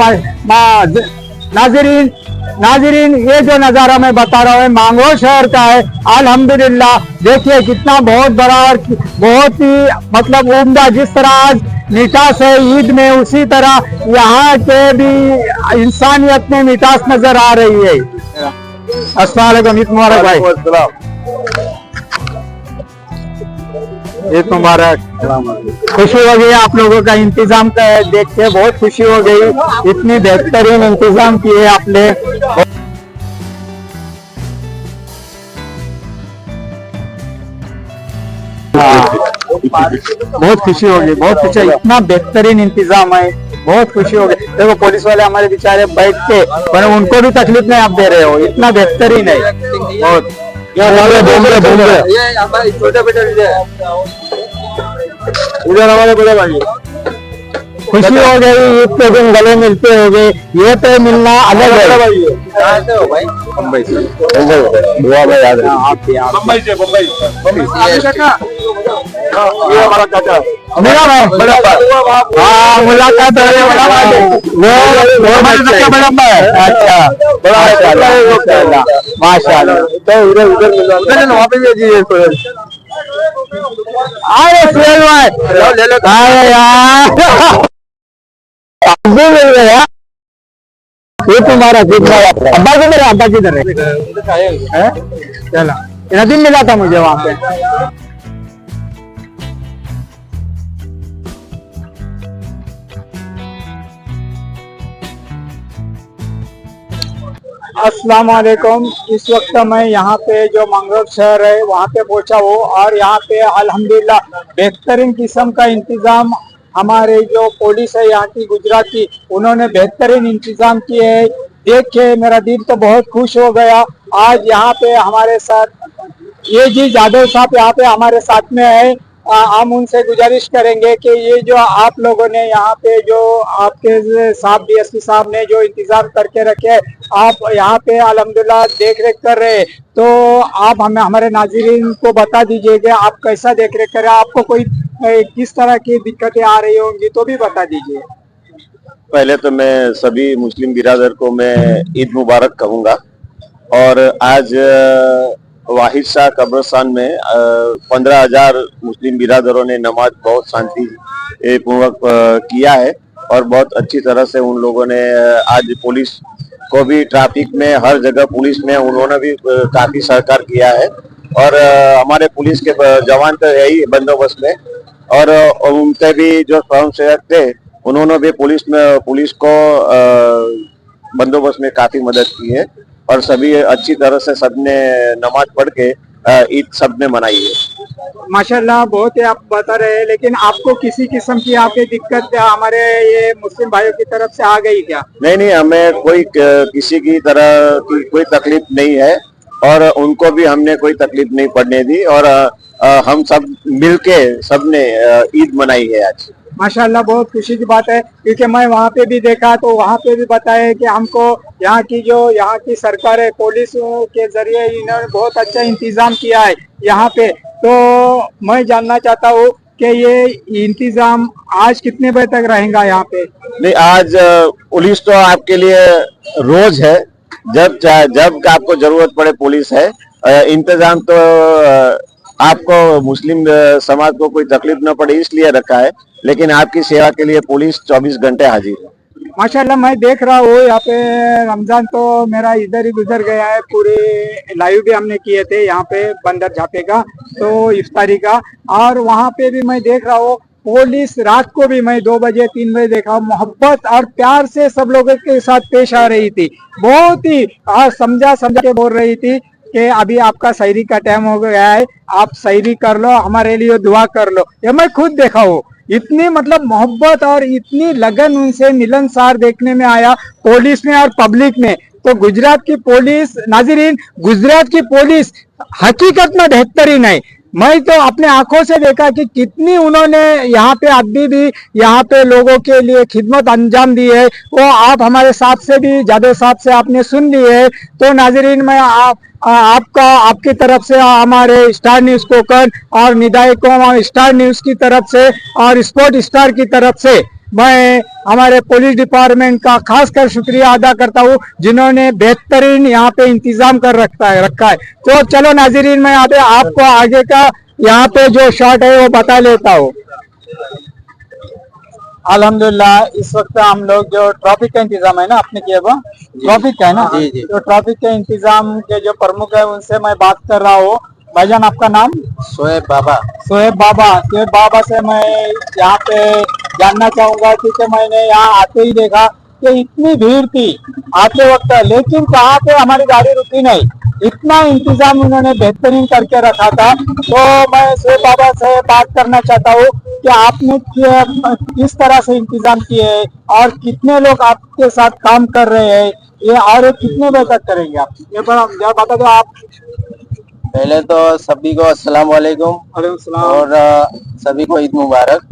नाज़रीन ये जो नज़ारा मैं बता रहा हूँ मांगरोल शहर का है अल्हम्दुलिल्लाह। देखिए कितना बहुत बड़ा और बहुत ही मतलब उम्दा जिस तरह आज मिठास है ईद में उसी तरह यहाँ के भी इंसानियत में मिठास नजर आ रही है। अस्सलाम वालेकुम, ईद मुबारक भाई। ईद मुबारक। खुशी हो गई आप लोगों का इंतजाम देख के बहुत खुशी हो गई। इतनी बेहतरीन इंतजाम किए आपने। बहुत खुशी हो गई, बहुत खुशी। इतना बेहतरीन इंतजाम है बहुत खुशी हो गई। देखो पुलिस वाले हमारे बेचारे बैठ के पर उनको भी तकलीफ नहीं आप दे रहे हो, इतना बेहतरीन है बहुत। छोटे बेटे इधर हमारे बड़े भाई खुशी हो गई ईद के दिन गले मिलते हो गए। ये तो मिलना अलग है। मुंबई से दुआ भाई याद है मुंबई से ये हमारा चाचा मेरा भाई बड़ा हाँ मुलाकात है बड़ा भाई। अच्छा बड़ा माशाल्लाह। तो उधर वहाँ पे अरे सुहेल भाई ले लो यार मिल गया। ये तुम्हारा अब्बा किधर है चला नदीम मिला था मुझे वहाँ पे। अस्सलाम वालेकुम। इस वक्त मैं यहाँ पे जो मंगरोल शहर है वहाँ पे पहुँचा हूँ और यहाँ पे अल्हम्दुलिल्लाह बेहतरीन किस्म का इंतजाम हमारे जो पुलिस है यहाँ की गुजराती उन्होंने बेहतरीन इंतजाम किए है। देख के मेरा दिल तो बहुत खुश हो गया। आज यहाँ पे हमारे साथ ये जी जादव साहब यहाँ पे हमारे साथ में है। हम उनसे गुजारिश करेंगे कि ये जो आप लोगों ने यहाँ पे जो आपके साहब डीएसपी साहब ने जो इंतजाम करके रखे आप यहाँ पे अल्हम्दुलिल्लाह देख रेख कर रहे हैं, तो आप हमें हमारे नाज़रीन को बता दीजिए कि आप कैसा देख रेख कर रहे हैं। आपको कोई किस तरह की दिक्कतें आ रही होंगी तो भी बता दीजिए। पहले तो मैं सभी मुस्लिम बिरादर को मैं ईद मुबारक कहूँगा। और आज वाहिद शाह कब्रिस्तान में 15,000 मुस्लिम बिरादरों ने नमाज बहुत शांति पूर्वक किया है और बहुत अच्छी तरह से उन लोगों ने आज पुलिस को भी ट्रैफिक में हर जगह पुलिस में उन्होंने भी काफी सहकार किया है। और हमारे पुलिस के जवान तो यही बंदोबस्त में और उनके भी जो स्वयंसेवक थे उन्होंने भी पुलिस को बंदोबस्त में काफी मदद की है और सभी अच्छी तरह से सबने नमाज पढ़ के ईद सबने मनाई है। माशाल्लाह बहुत ही आप बता रहे हैं, लेकिन आपको किसी किस्म की आपकी दिक्कत हमारे ये मुस्लिम भाइयों की तरफ से आ गई क्या? नहीं, हमें कोई किसी की तरह की कोई तकलीफ नहीं है और उनको भी हमने कोई तकलीफ नहीं पड़ने दी और हम सब मिलके सबने ईद मनाई है आज। माशाल्लाह बहुत खुशी की बात है, क्योंकि मैं वहाँ पे भी देखा तो वहाँ पे भी बताया कि हमको यहाँ की सरकार है, पुलिस के जरिए इन्होंने बहुत अच्छा इंतजाम किया है यहाँ पे। तो मैं जानना चाहता हूँ कि ये इंतजाम आज कितने बजे तक रहेगा यहाँ पे? नहीं, आज पुलिस तो आपके लिए रोज है, जब आपको जरूरत पड़े पुलिस है। इंतजाम तो आपको मुस्लिम समाज को कोई तकलीफ न पड़े इसलिए रखा है, लेकिन आपकी सेवा के लिए पुलिस 24 घंटे हाजिर है। माशाल्लाह मैं देख रहा हूँ यहाँ पे रमजान तो मेरा इधर ही गुजर गया है, पूरे लाइव भी हमने किए थे यहाँ पे बंदर झापे का, तो इफ्तारी का। और वहाँ पे भी मैं देख रहा हूँ पुलिस रात को भी मैं 2 बजे 3 बजे देखा, मोहब्बत और प्यार से सब लोगों के साथ पेश आ रही थी, बहुत ही समझा के बोल रही थी कि अभी आपका सहरी का टाइम हो गया है, आप सहरी कर लो, हमारे लिए दुआ कर लो। ये मैं खुद देखा हूँ, इतनी मतलब मोहब्बत और इतनी लगन उनसे मिलनसार देखने में आया पुलिस में और पब्लिक में। तो गुजरात की पुलिस, नाजरीन, गुजरात की पुलिस हकीकत में बेहतरीन है। मैं तो अपने आंखों से देखा कि कितनी उन्होंने यहाँ पे अभी भी यहाँ पे लोगों के लिए खिदमत अंजाम दी है, वो आप हमारे साथ से भी जादव साहब से आपने सुन ली है। तो नाजरीन मैं आपकी तरफ से, हमारे स्टार न्यूज कोकण और निदाई कौम स्टार न्यूज की तरफ से और स्पोर्ट स्टार की तरफ से मैं हमारे पुलिस डिपार्टमेंट का खासकर शुक्रिया अदा करता हूँ, जिन्होंने बेहतरीन यहाँ पे इंतजाम कर रखा है। तो चलो नाजरीन, मैं आपको आगे का यहाँ पे जो शॉट है वो बता लेता हूँ। अल्हम्दुलिल्लाह इस वक्त हम लोग जो ट्रैफिक का इंतजाम है ना, आपने किया हुआ ट्रैफिक का है ना, जी। तो ट्रैफिक के इंतजाम के जो प्रमुख है उनसे मैं बात कर रहा हूँ। भाईजान आपका नाम? शोएब बाबा। शोएब बाबा से मैं यहाँ पे जानना चाहूंगा, क्योंकि मैंने यहाँ आते ही देखा कि इतनी भीड़ थी आते वक्त, लेकिन कहाँ पे हमारी गाड़ी रुकी नहीं, इतना इंतजाम उन्होंने बेहतरीन करके रखा था। तो मैं शोएब बाबा से बात करना चाहता हूँ कि आपने किस तरह से इंतजाम किए हैं और कितने लोग आपके साथ काम कर रहे हैं, ये और ये कितने बजे तक करेंगे आप, ये बता दो आप। पहले तो सभी को अस्सलाम वालेकुम और सभी को ईद मुबारक।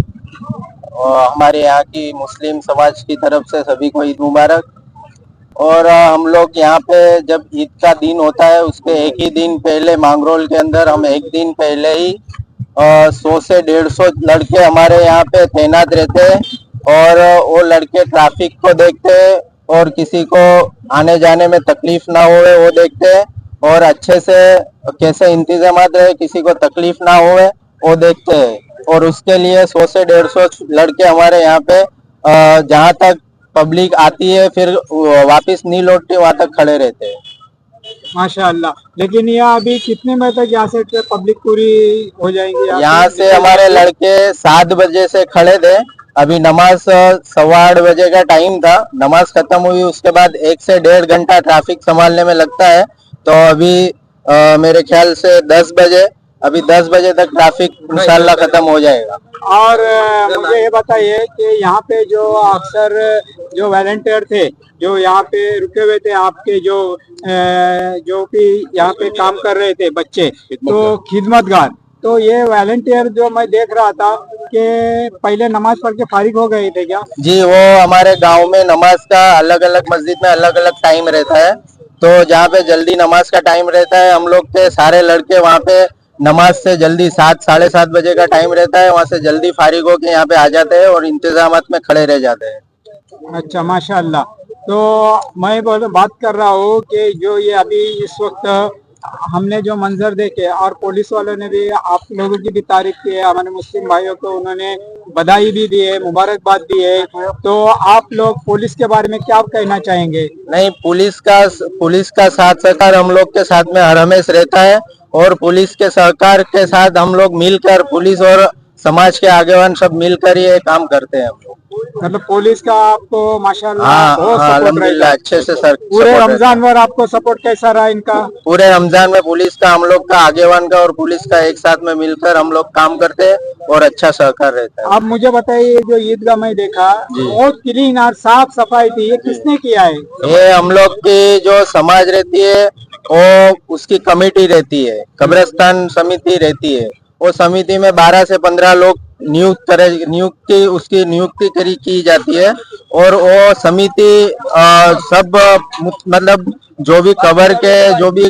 और हमारे यहाँ की मुस्लिम समाज की तरफ से सभी को ईद मुबारक। और हम लोग यहाँ पे जब ईद का दिन होता है उसके एक ही दिन पहले मांगरोल के अंदर हम एक दिन पहले ही 100 से 150 लड़के हमारे यहाँ पे तैनात रहते हैं, और वो लड़के ट्रैफिक को देखते हैं और किसी को आने जाने में तकलीफ ना होवे वो देखते हैं, और अच्छे से कैसे इंतजाम रहे, किसी को तकलीफ ना होवे वो देखते हैं। और उसके लिए 100 से 150 लड़के हमारे यहाँ पे जहाँ तक पब्लिक आती है फिर वापस नहीं लौटते वहां तक खड़े रहते हैं। माशाअल्लाह। लेकिन ये अभी कितने बजे तक यहाँ से पब्लिक पूरी हो जाएंगी? यहाँ से हमारे लड़के 7 बजे से खड़े थे, अभी नमाज 8:15 बजे का टाइम था, नमाज खत्म हुई उसके बाद 1 से 1.5 घंटा ट्रैफिक संभालने में लगता है। तो अभी मेरे ख्याल से 10 बजे, अभी 10 बजे तक ट्रैफिक इंशाल्लाह खत्म हो जाएगा। और मुझे ये बताइए कि यहाँ पे जो अक्सर जो वॉलंटियर थे जो यहाँ पे रुके हुए थे, आपके जो भी यहाँ पे काम कर रहे थे बच्चे, तो खिदमतगार, तो ये वॉलंटियर जो मैं देख रहा था कि पहले नमाज पढ़ के फारिग हो गए थे क्या? जी, वो हमारे गांव में नमाज का अलग अलग मस्जिद में अलग अलग टाइम रहता है, तो जहाँ पे जल्दी नमाज का टाइम रहता है हम लोग के सारे लड़के वहाँ पे नमाज से जल्दी 7 साढ़े 7 बजे का टाइम रहता है, वहाँ से जल्दी फारिग होके यहाँ पे आ जाते हैं और इंतजामात में खड़े रह जाते हैं। अच्छा माशाल्लाह। तो मैं बात कर रहा हूँ कि जो ये अभी इस वक्त हमने जो मंजर देखे, और पुलिस वालों ने भी आप लोगों की भी तारीफ की है, हमारे मुस्लिम भाइयों को उन्होंने बधाई भी दी है, मुबारकबाद दी है, तो आप लोग पुलिस के बारे में क्या कहना चाहेंगे? नहीं, पुलिस का साथ सहकार हम लोग के साथ में हर हमेश रहता है, और पुलिस के सहकार के साथ हम लोग मिलकर, पुलिस और समाज के आगेवान सब मिलकर ये काम करते हैं हम लोग। मतलब पुलिस का आपको माशाल्लाह बहुत हाँ, सपोर्ट अल्हम्दुलिल्लाह अच्छे से सर। पूरे रमजान भर आपको सपोर्ट कैसा रहा इनका? पूरे रमजान में पुलिस का, हम लोग का, आगेवान का और पुलिस का एक साथ में मिलकर हम लोग काम करते हैं और अच्छा सहकार रहता है। आप मुझे बताइए, जो ईदगाह में देखा बहुत क्लीन और साफ सफाई थी, ये किसने किया है? ये हम लोग की जो समाज रहती है वो उसकी कमेटी रहती है, कब्रिस्तान समिति रहती है, वो समिति में 12 से 15 लोग उसकी नियुक्ति की जाती है और वो समिति सब मतलब जो भी कबर के जो भी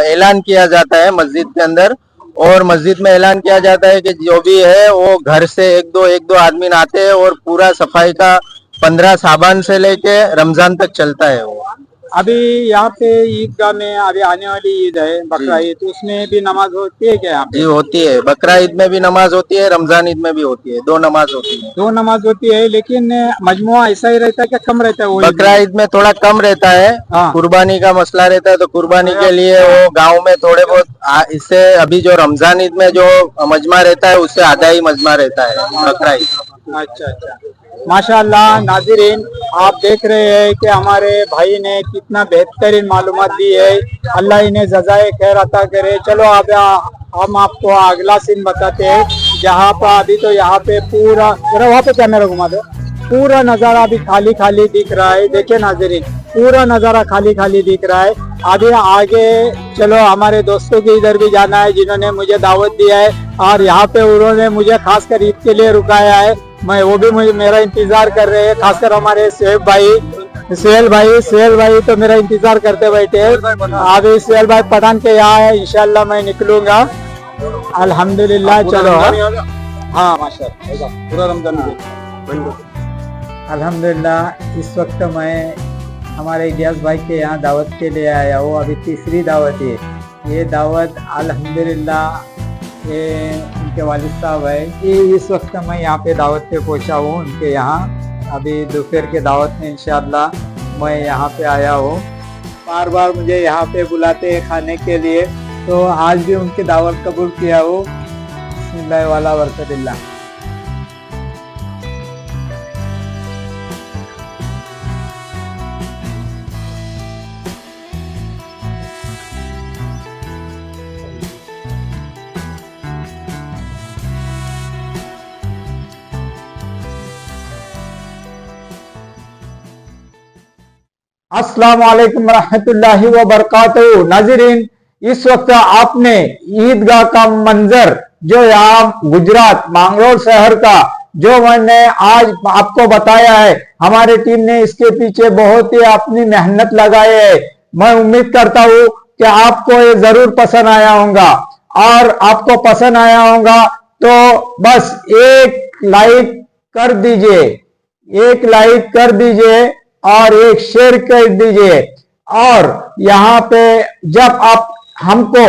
ऐलान किया जाता है मस्जिद के अंदर, और मस्जिद में ऐलान किया जाता है कि जो भी है वो घर से एक दो आदमी आते हैं और पूरा सफाई का 15 साबान से लेके रमजान तक चलता है वो। अभी यहाँ पे ईदगाह में अभी आने वाली ईद है बकरा ईद, तो उसमें भी नमाज होती है क्या यहाँ पे? जी होती है, बकरा ईद में भी नमाज होती है, रमजान ईद में भी होती है, 2 नमाज होती है। 2 नमाज होती है, लेकिन मजमुआ ऐसा ही रहता है क्या कम रहता है? वो बकरा ईद में थोड़ा कम रहता है, हाँ। कुर्बानी का मसला रहता है, तो कुर्बानी के लिए वो गांव में थोड़े बहुत इससे अभी जो रमजान ईद में जो मजमा रहता है उससे आधा ही मजमा रहता है बकरा ईद। अच्छा अच्छा, माशाअल्लाह। नाज़रीन, आप देख रहे हैं कि हमारे भाई ने कितना बेहतरीन मालूमात दी है। अल्लाह इन्हें जज़ाए खैर अता करे। चलो अब हम आपको अगला सीन बताते हैं, जहाँ पर अभी तो यहाँ पे पूरा, जरा वहाँ पे कैमरा घुमा दो, पूरा नज़ारा अभी खाली खाली दिख रहा है। देखिए नाज़रीन, पूरा नज़ारा खाली खाली दिख रहा है। अभी आगे चलो, हमारे दोस्तों के इधर भी जाना है जिन्होंने मुझे दावत दिया है, और यहाँ पे उन्होंने मुझे खासकर ईद के लिए रुकाया है। वो भी मुझे मेरा इंतजार कर रहे हैं, खासकर हमारे सुहेल भाई तो मेरा इंतजार करते बैठे हैं। अभी सुहेल भाई पठान के यहाँ है, इंशाल्लाह मैं निकलूंगा अल्हम्दुलिल्लाह। चलो हाँ माशाअल्लाह, पूरा रमजान अल्हम्दुलिल्लाह। इस वक्त मैं हमारे गैस भाई के यहाँ दावत के लिए आया हूँ। अभी तीसरी दावत है ये दावत अल्हम्दुलिल्लाह। ये उनके वालिद साहब है कि इस वक्त मैं यहाँ पे दावत पे पहुँचा हूँ उनके यहाँ। अभी दोपहर के दावत में इंशाअल्लाह मैं यहाँ पे आया हूँ। बार बार मुझे यहाँ पे बुलाते हैं खाने के लिए, तो आज भी उनकी दावत कबूल किया हूँ। बिस्मिल्लाह वाला बरकतिल्लाह। अस्सलाम वालेकुम रहमतुल्लाहि व बरकातहू। नाज़रीन, इस वक्त आपने ईदगाह का मंजर जो यहाँ गुजरात मांगरोल शहर का जो मैंने आज आपको बताया है, हमारी टीम ने इसके पीछे बहुत ही अपनी मेहनत लगाई है। मैं उम्मीद करता हूँ कि आपको ये जरूर पसंद आया होगा, और आपको पसंद आया होगा तो बस एक लाइक कर दीजिए, एक लाइक कर दीजिए और एक शेयर कर दीजिए। और यहाँ पे जब आप हमको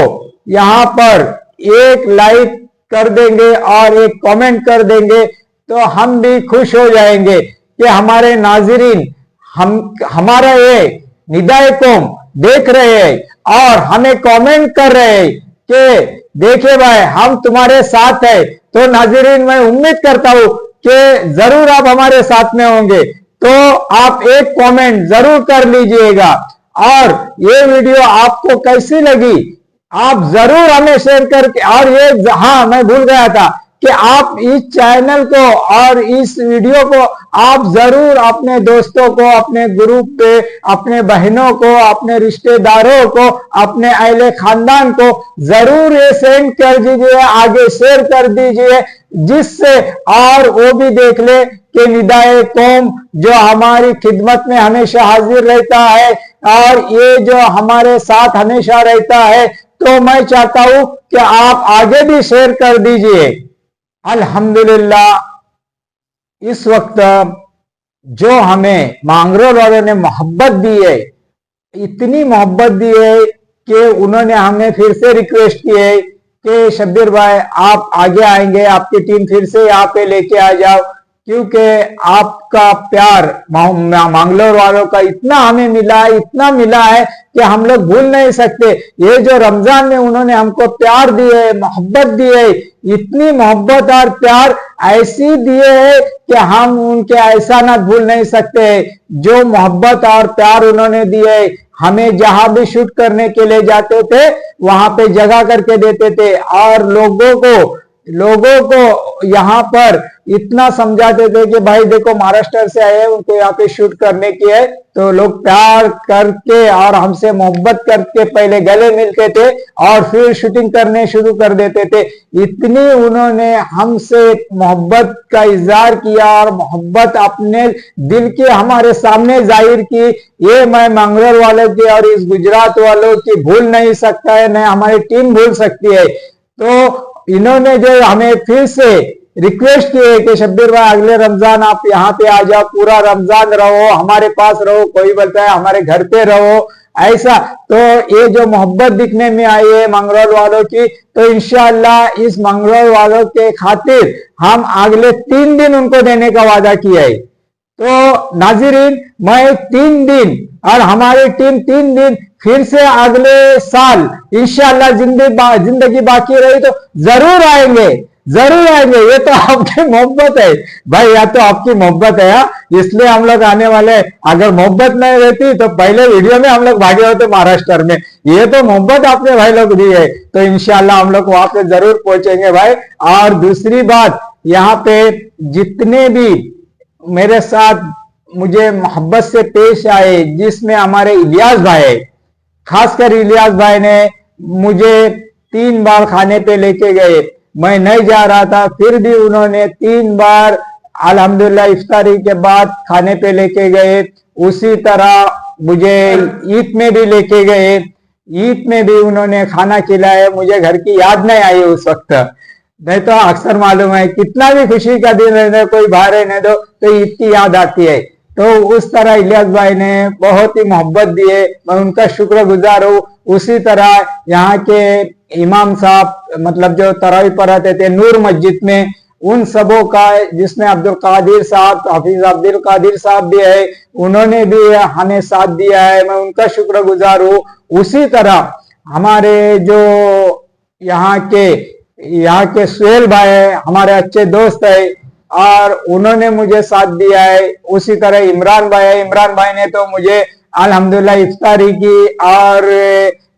यहाँ पर एक लाइक कर देंगे और एक कमेंट कर देंगे तो हम भी खुश हो जाएंगे कि हमारे नाज़रीन हमारा ये निदाए कौम देख रहे हैं और हमें कमेंट कर रहे हैं कि देखिए भाई हम तुम्हारे साथ है। तो नाज़रीन, मैं उम्मीद करता हूं कि जरूर आप हमारे साथ में होंगे, तो आप एक कमेंट जरूर कर लीजिएगा। और ये वीडियो आपको कैसी लगी आप जरूर हमें शेयर करके, और ये हाँ मैं भूल गया था कि आप इस चैनल को और इस वीडियो को आप जरूर अपने दोस्तों को, अपने ग्रुप पे, अपने बहनों को, अपने रिश्तेदारों को, अपने अहले खानदान को जरूर ये सेंड कर दीजिए, आगे शेयर कर दीजिए, जिससे और वो भी देख ले कि निदाए कौम जो हमारी खिदमत में हमेशा हाजिर रहता है और ये जो हमारे साथ हमेशा रहता है। तो मैं चाहता हूं कि आप आगे भी शेयर कर दीजिए। अल्हम्दुलिल्लाह, इस वक्त जो हमें मांगरोल वालों ने मोहब्बत दी है, इतनी मोहब्बत दी है कि उन्होंने हमें फिर से रिक्वेस्ट की है कि शब्बीर भाई आप आगे आएंगे, आपकी टीम फिर से यहाँ पे लेके आ जाओ, क्योंकि आपका प्यार मांगलोर वालों का इतना हमें मिला है, इतना मिला है कि हम लोग भूल नहीं सकते। ये जो रमजान में उन्होंने हमको प्यार दिए, मोहब्बत दी है, इतनी मोहब्बत और प्यार ऐसी दिए है कि हम उनके एहसानात भूल नहीं सकते। जो मोहब्बत और प्यार उन्होंने दिए, हमें जहां भी शूट करने के लिए जाते थे वहां पे जगह करके देते थे और लोगों को लोगों को यहाँ पर इतना समझाते थे कि भाई देखो महाराष्ट्र से आए हैं, उनको यहाँ पे शूट करने की है, तो लोग प्यार करके और हमसे मोहब्बत करके पहले गले मिलते थे और फिर शूटिंग करने शुरू कर देते थे। इतनी उन्होंने हमसे मोहब्बत का इजहार किया और मोहब्बत अपने दिल के हमारे सामने जाहिर की। ये मैं मंगलोर वालों की और इस गुजरात वालों की भूल नहीं सकता है, न हमारी टीम भूल सकती है। तो इन्होंने जो हमें फिर से रिक्वेस्ट की है कि शब्बीर भाई अगले रमजान आप यहाँ पे आ जाओ, पूरा रमजान रहो, हमारे पास रहो, कोई बोलता है हमारे घर पे रहो, ऐसा। तो ये जो मोहब्बत दिखने में आई है मंगलोर वालों की, तो इंशाअल्लाह इस मंगलोर वालों के खातिर हम अगले 3 दिन उनको देने का वादा किया है। तो नाजिरीन, मैं 3 दिन और हमारी टीम 3 दिन फिर से अगले साल इंशाअल्लाह जिंदगी बाकी रही तो जरूर आएंगे, जरूर आएंगे। ये तो आपकी मोहब्बत है भाई, या तो आपकी मोहब्बत है, इसलिए हम लोग आने वाले। अगर मोहब्बत नहीं रहती तो पहले वीडियो में हम लोग भागे होते महाराष्ट्र में। ये तो मोहब्बत आपने भाई लोग दी है, तो इंशाल्लाह हम लोग वहां पे जरूर पहुंचेंगे भाई। और दूसरी बात, यहाँ पे जितने भी मेरे साथ मुझे मोहब्बत से पेश आए, जिसमें हमारे इलियास भाई है, खासकर इलियास भाई ने मुझे 3 बार खाने पे लेके गए। मैं नहीं जा रहा था, फिर भी उन्होंने 3 बार अल्हम्दुलिल्लाह इफ्तारी के बाद खाने पे लेके गए। उसी तरह मुझे ईद में भी लेके गए, ईद में भी उन्होंने खाना खिलाया। मुझे घर की याद नहीं आई उस वक्त, नहीं तो अक्सर मालूम है कितना भी खुशी का दिन रहने कोई बाहर रहने दो तो ईद की याद आती है। तो उस तरह इलियास भाई ने बहुत ही मोहब्बत दी है, मैं उनका शुक्रगुजार हूँ। उसी तरह यहाँ के इमाम साहब, मतलब जो तरावी पढ़ाते थे नूर मस्जिद में, उन सबों का, जिसमें अब्दुल कादिर साहब, हाफिज अब्दुल कादिर साहब भी है, उन्होंने भी हमें साथ दिया है, मैं उनका शुक्रगुजार हूँ। उसी तरह हमारे जो यहाँ के सुहेल भाई है, हमारे अच्छे दोस्त है और उन्होंने मुझे साथ दिया है। उसी तरह इमरान भाई है, इमरान भाई ने तो मुझे अल्हम्दुलिल्लाह इफ्तारी की और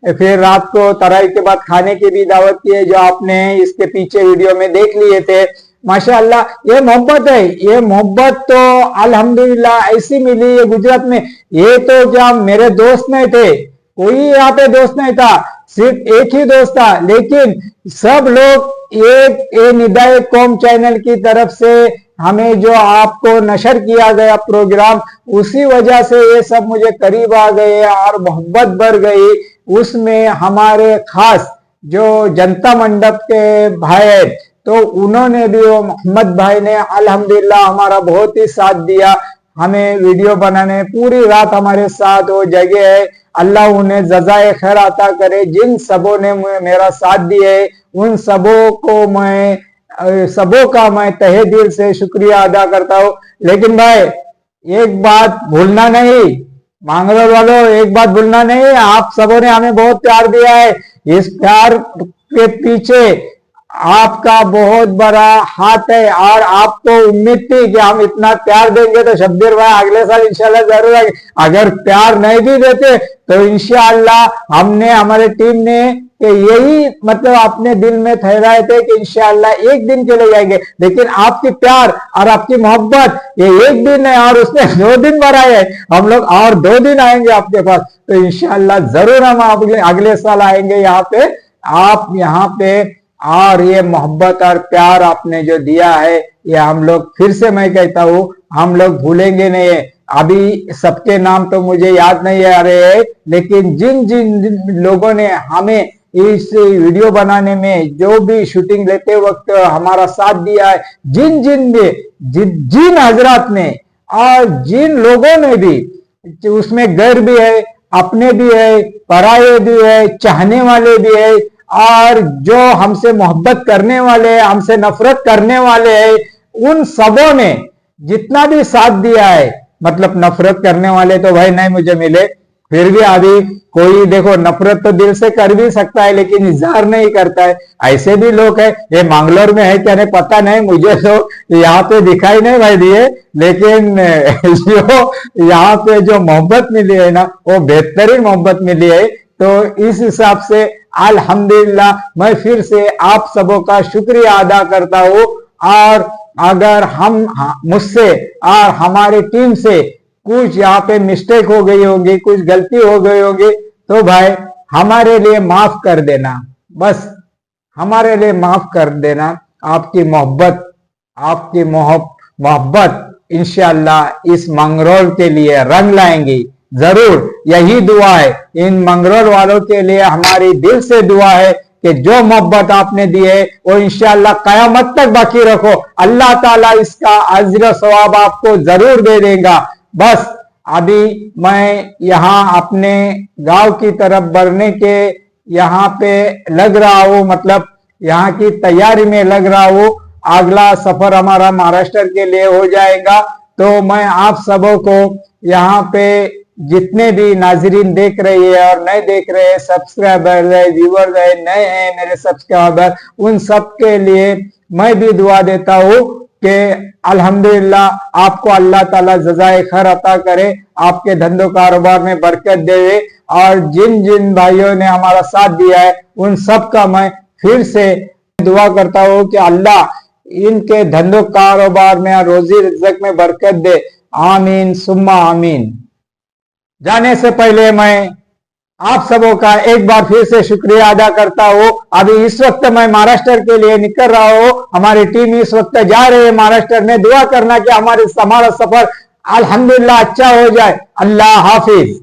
फिर रात को तरावी के बाद खाने की भी दावत की है, जो आपने इसके पीछे वीडियो में देख लिए थे। माशाअल्लाह, ये मोहब्बत है, ये मोहब्बत तो अल्हम्दुलिल्लाह ऐसी मिली है गुजरात में। ये तो जब मेरे दोस्त नहीं थे, कोई यहाँ पे दोस्त नहीं था, सिर्फ एक ही दोस्त था, लेकिन सब लोग एक निदाए कौम चैनल की तरफ से हमें जो आपको नशर किया गया प्रोग्राम, उसी वजह से ये सब मुझे करीब आ गए और मोहब्बत बढ़ गई। उसमें हमारे खास जो जनता मंडप के भाई है, तो उन्होंने भी, वो मोहम्मद भाई ने अल्हम्दुलिल्लाह हमारा बहुत ही साथ दिया, हमें वीडियो बनाने पूरी रात हमारे साथ वो जगह है। अल्लाह उन्हें जज़ाए खैर अता करे। जिन सबों ने मेरा साथ दिया है, उन सबों का मैं तहे दिल से शुक्रिया अदा करता हूँ। लेकिन भाई एक बात भूलना नहीं, मंगलोर वालों, एक बात भूलना नहीं, आप सबों ने हमें बहुत प्यार दिया है। इस प्यार के पीछे आपका बहुत बड़ा हाथ है और आपको उम्मीद थी कि हम इतना प्यार देंगे तो शब्बीर भाई अगले साल इंशाल्लाह जरूर आएंगे। अगर प्यार नहीं भी देते तो इंशाल्लाह हमने, हमारे टीम ने यही मतलब अपने दिल में ठहराए थे कि इंशाल्लाह एक दिन के लिए आएंगे। लेकिन आपकी प्यार और आपकी मोहब्बत ये एक दिन है और उसने 2 दिन बढ़ाए है। हम लोग और 2 दिन आएंगे आपके पास, तो इंशाल्लाह जरूर हम अगले साल आएंगे यहाँ पे, आप यहाँ पे। और ये मोहब्बत और प्यार आपने जो दिया है, ये हम लोग, फिर से मैं कहता हूँ, हम लोग भूलेंगे नहीं है। अभी सबके नाम तो मुझे याद नहीं आ रहे हैं, लेकिन जिन जिन लोगों ने हमें इस वीडियो बनाने में, जो भी शूटिंग लेते वक्त हमारा साथ दिया है, जिन हजरात ने और जिन लोगों ने भी, उसमें गैर भी है, अपने भी है, पराये भी है, चाहने वाले भी है, और जो हमसे मोहब्बत करने वाले हैं, हमसे नफरत करने वाले हैं, उन सबों ने जितना भी साथ दिया है, मतलब नफरत करने वाले तो भाई नहीं मुझे मिले, फिर भी अभी कोई देखो नफरत तो दिल से कर भी सकता है लेकिन इजहार नहीं करता है, ऐसे भी लोग हैं। ये मंगलोर में है क्या नहीं पता नहीं, मुझे तो यहाँ पे दिखाई नहीं भाई दिए, लेकिन जो यहाँ पे जो मोहब्बत मिली है ना, वो बेहतरीन मोहब्बत मिली है। तो इस हिसाब से अल्हम्दुलिल्लाह मैं फिर से आप सबों का शुक्रिया अदा करता हूँ। और अगर हम मुझसे और हमारी टीम से कुछ यहाँ पे मिस्टेक हो गई होगी, कुछ गलती हो गई होगी, तो भाई हमारे लिए माफ कर देना, बस हमारे लिए माफ कर देना। आपकी मोहब्बत इंशाअल्लाह इस मंगरोल के लिए रंग लाएंगी जरूर। यही दुआ है इन मंगरोल वालों के लिए, हमारी दिल से दुआ है कि जो मोहब्बत आपने दी है वो इंशाअल्लाह कयामत तक बाकी रखो। अल्लाह ताला इसका अज्र सवाब आपको जरूर दे देगा। बस अभी मैं यहाँ अपने गांव की तरफ बढ़ने के यहाँ पे लग रहा हूँ, मतलब यहाँ की तैयारी में लग रहा हूँ। अगला सफर हमारा महाराष्ट्र के लिए हो जाएगा। तो मैं आप सबों को यहाँ पे जितने भी नाजरीन देख रहे हैं और नए देख रहे हैं, सब्सक्राइबर है, व्यूअर्स है, नए हैं मेरे सब्सक्राइबर, उन सब के लिए मैं भी दुआ देता हूँ कि अल्हम्दुलिल्लाह आपको अल्लाह ताला जज़ाए खैर अता करे, आपके धंधो कारोबार में बरकत देवे। और जिन जिन भाइयों ने हमारा साथ दिया है उन सब का मैं फिर से दुआ करता हूँ कि अल्लाह इनके धंधो कारोबार में और रोजी रिज़्क़ में बरकत दे। आमीन सुम्मा आमीन। जाने से पहले मैं आप सबों का एक बार फिर से शुक्रिया अदा करता हूँ। अभी इस वक्त मैं महाराष्ट्र के लिए निकल रहा हूँ, हमारी टीम इस वक्त जा रही है महाराष्ट्र में। दुआ करना कि हमारा सफर अल्हम्दुलिल्लाह अच्छा हो जाए। अल्लाह हाफिज।